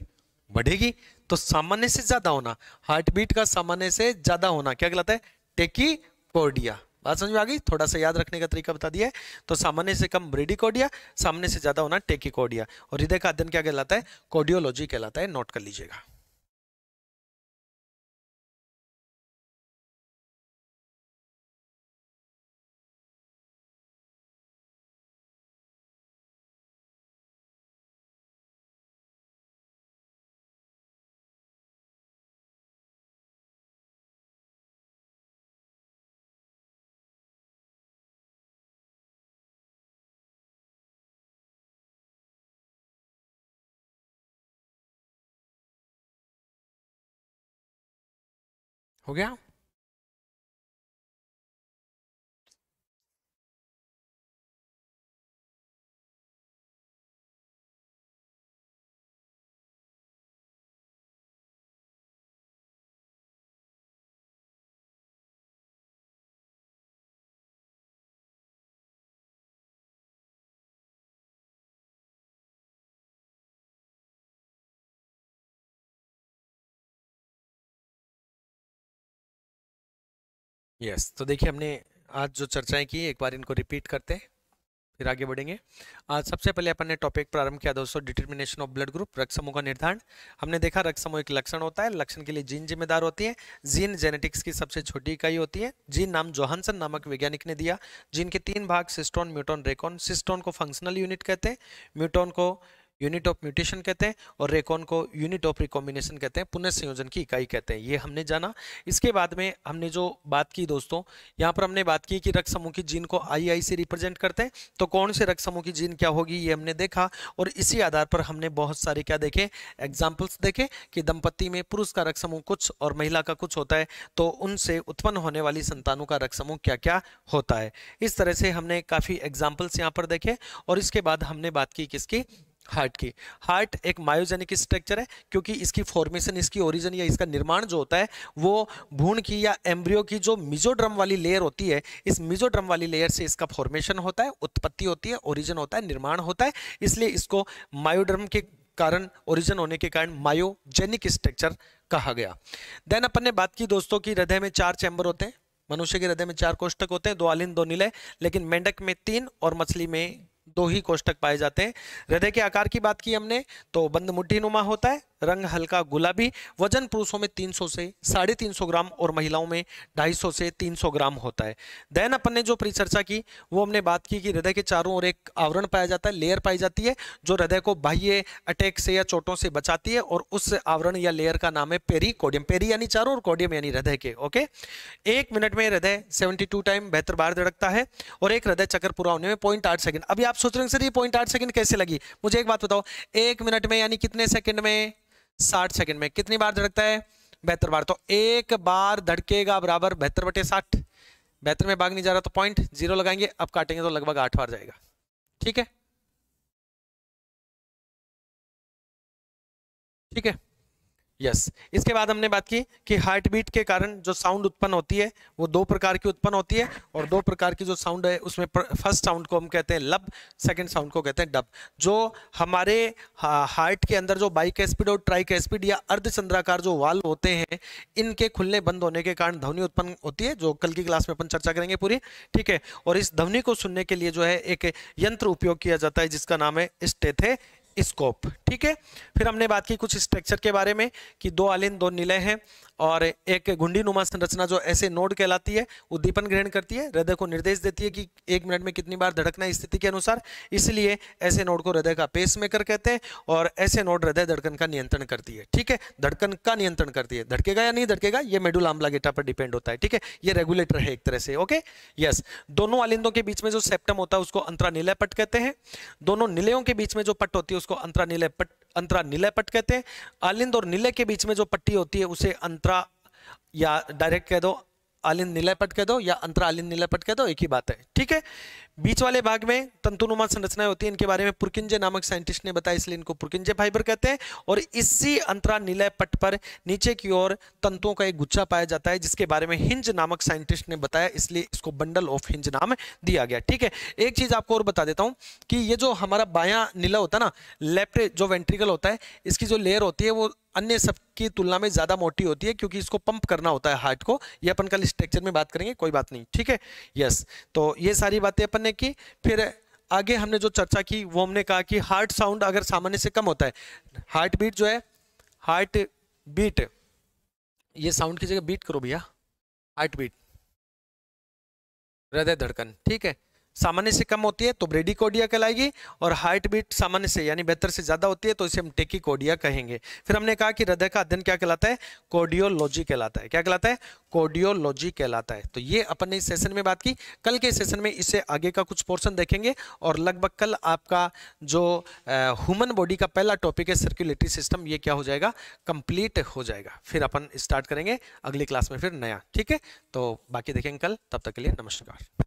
S1: बढ़ेगी। तो सामान्य से ज्यादा होना, हार्ट बीट का सामान्य से ज्यादा होना क्या कहलाता है, टेकीकोर्डिया। बात समझ में आ गई? थोड़ा सा याद रखने का तरीका बता दिया है। तो सामान्य से कम ब्रेडिकोर्डिया, सामान्य से ज्यादा होना टेकीकोर्डिया। और हृदय का अध्ययन क्या कहलाता है, कार्डियोलॉजी कहलाता है, नोट कर लीजिएगा। हो गया? यस, तो देखिए हमने आज जो चर्चाएं की, एक बार इनको रिपीट करते हैं फिर आगे बढ़ेंगे। आज सबसे पहले अपन ने टॉपिक प्रारंभ किया दोस्तों, डिटर्मिनेशन ऑफ ब्लड ग्रुप, रक्त समूह का निर्धारण। हमने देखा रक्त समूह एक लक्षण होता है, लक्षण के लिए जीन जिम्मेदार होती है। जीन जेनेटिक्स की सबसे छोटी इकाई होती है। जीन नाम जोहानसन नामक वैज्ञानिक ने दिया। जीन के 3 भाग, सिस्टोन, म्यूटोन, रेकॉन। सिस्टोन को फंक्शनल यूनिट कहते हैं, म्यूटोन को यूनिट ऑफ म्यूटेशन कहते हैं, और रेकॉन को यूनिट ऑफ रिकॉम्बिनेशन कहते हैं, पुनः संयोजन की इकाई कहते हैं। ये हमने जाना। इसके बाद में हमने जो बात की दोस्तों, यहाँ पर हमने बात की कि रक्त समूह की जीन को आई से रिप्रेजेंट करते हैं। तो कौन से रक्त समूह की जीन क्या होगी, ये हमने देखा। और इसी आधार पर हमने बहुत सारे क्या देखे, एग्जाम्पल्स देखे कि दंपत्ति में पुरुष का रक्त समूह कुछ और महिला का कुछ होता है, तो उनसे उत्पन्न होने वाली संतानों का रक्त समूह क्या क्या होता है। इस तरह से हमने काफी एग्जाम्पल्स यहाँ पर देखे। और इसके बाद हमने बात की किसकी, हार्ट की। हार्ट एक मायोजेनिक स्ट्रक्चर है, क्योंकि इसकी फॉर्मेशन, इसकी ओरिजिन या इसका निर्माण जो होता है वो भ्रूण की या एम्ब्रियो की जो मिजोड्रम वाली लेयर होती है, इस मिजोड्रम वाली लेयर से इसका फॉर्मेशन होता है, उत्पत्ति होती है, ओरिजिन होता है, निर्माण होता है। इसलिए इसको मायोड्रम के कारण, ओरिजिन होने के कारण मायोजेनिक स्ट्रक्चर कहा गया। देन अपन ने बात की दोस्तों की हृदय में 4 चैम्बर होते हैं। मनुष्य के हृदय में 4 कोष्ठक होते हैं, 2 आलिन 2 निलय, लेकिन मेंढक में 3 और मछली में 2 ही कोष्ठक पाए जाते हैं। हृदय के आकार की बात की हमने तो बंद मुट्ठी नुमा होता है, रंग हल्का गुलाबी, वजन पुरुषों में 300 से 350 ग्राम और महिलाओं में 250 से 300 ग्राम होता है। देन अपन ने जो परिचर्चा की वो हमने बात की कि हृदय के चारों ओर एक आवरण पाया जाता है, लेयर पाई जाती है, जो हृदय को बाह्य अटैक से या चोटों से बचाती है, और उस आवरण या लेयर का नाम है पेरिकोडियम। पेरी यानी चारों और कोडियम यानी हृदय के। ओके, 1 मिनट में हृदय 72 टाइम 72 बार धड़कता है, और एक हृदय चक्कर पूरा होने में 0.8 सेकंड। अभी आप सोच रहे हैं सर ये 0.8 सेकंड कैसे लगी, मुझे एक बात बताओ, 1 मिनट में यानी कितने सेकंड में, 60 सेकंड में कितनी बार धड़कता है, 72 बार। तो एक बार धड़केगा बराबर 72/60। 72 में भाग नहीं जा रहा तो 0.0 लगाएंगे, अब काटेंगे तो लगभग 8 बार जाएगा। ठीक है, ठीक है, यस। इसके बाद हमने बात की कि हार्ट बीट के कारण जो साउंड उत्पन्न होती है वो 2 प्रकार की उत्पन्न होती है, और 2 प्रकार की जो साउंड है उसमें फर्स्ट साउंड को हम कहते हैं लब, सेकंड साउंड को कहते हैं डब। जो हमारे हार्ट के अंदर जो बाइकैस्पिड और ट्राइकैस्पिड या अर्धचंद्राकार जो वाल्व होते हैं, इनके खुलने बंद होने के कारण ध्वनि उत्पन्न होती है, जो कल की क्लास में अपन चर्चा करेंगे पूरी। ठीक है, और इस ध्वनि को सुनने के लिए जो है एक यंत्र उपयोग किया जाता है जिसका नाम है स्टेथे स्कोप। ठीक है, फिर हमने बात की कुछ स्ट्रक्चर के बारे में कि 2 आलिन 2 निलय हैं, और एक घुंडी नुमा संरचना जो ऐसे नोड कहलाती है, उद्दीपन ग्रहण करती है, हृदय को निर्देश देती है कि 1 मिनट में कितनी बार धड़कना है स्थिति के अनुसार। इसलिए ऐसे नोड को हृदय का पेसमेकर कहते हैं, और ऐसे नोड हृदय धड़कन का नियंत्रण करती है। ठीक है, धड़कन का नियंत्रण करती है, धड़केगा या नहीं धड़केगा ये मेडुला ऑब्लांगेटा पर डिपेंड होता है। ठीक है, ये रेगुलेटर है एक तरह से। Okay, yes. दोनों आलिंदों के बीच में जो सेप्टम होता है उसको अंतरानिलय पट कहते हैं। दोनों निलयों के बीच में जो पट होती है उसको अंतरानिलय पट कहते हैं। आलिंद और निलय के बीच में जो पट्टी होती है उसे अंतरा, या डायरेक्ट कह दो आलिंद निलय पट कह दो, या अंतरा आलिंद निलय पट कह दो, एक ही बात है। ठीक है, बीच वाले भाग में तंतुनुमा संरचनाएं होती हैं, इनके बारे में पुरकिंजे नामक साइंटिस्ट ने बताया, इसलिए इनको पुरकिंजे फाइबर कहते हैं। और इसी अंतरा निलय पट पर नीचे की ओर तंतुओं का एक गुच्छा पाया जाता है जिसके बारे में हिंज नामक साइंटिस्ट ने बताया, इसलिए इसको बंडल ऑफ हिंज नाम दिया गया। ठीक है, एक चीज आपको और बता देता हूं कि ये जो हमारा बायां निलय होता है ना, लेफ्ट जो वेंट्रिकल होता है, इसकी जो लेयर होती है वो अन्य सब की तुलना में ज्यादा मोटी होती है, क्योंकि इसको पंप करना होता है हार्ट को। ये अपन कल स्ट्रक्चर में बात करेंगे, कोई बात नहीं। ठीक है, यस। तो ये सारी बातें अपन ने की। फिर आगे हमने जो चर्चा की वो हमने कहा कि हार्ट साउंड अगर सामान्य से कम होता है, हार्ट बीट जो है, हार्ट बीट, ये साउंड की जगह बीट करो भैया, हार्ट बीट, हृदय धड़कन। ठीक है, सामान्य से कम होती है तो ब्रेडिकोडिया कहलाएगी, और हार्ट बीट सामान्य से यानी 72 से ज्यादा होती है तो इसे हम टेकिकोडिया कहेंगे। फिर हमने कहा कि हृदय का अध्ययन क्या कहलाता है, कार्डियोलॉजी कहलाता है। क्या कहलाता है, कार्डियोलॉजी कहलाता है। तो ये अपन ने इस सेशन में बात की। कल के सेशन में इससे आगे का कुछ पोर्शन देखेंगे, और लगभग कल आपका जो ह्यूमन बॉडी का पहला टॉपिक है सर्कुलेटरी सिस्टम, ये क्या हो जाएगा, कंप्लीट हो जाएगा। फिर अपन स्टार्ट करेंगे अगली क्लास में फिर नया। ठीक है, तो बाकी देखेंगे कल, तब तक के लिए नमस्कार।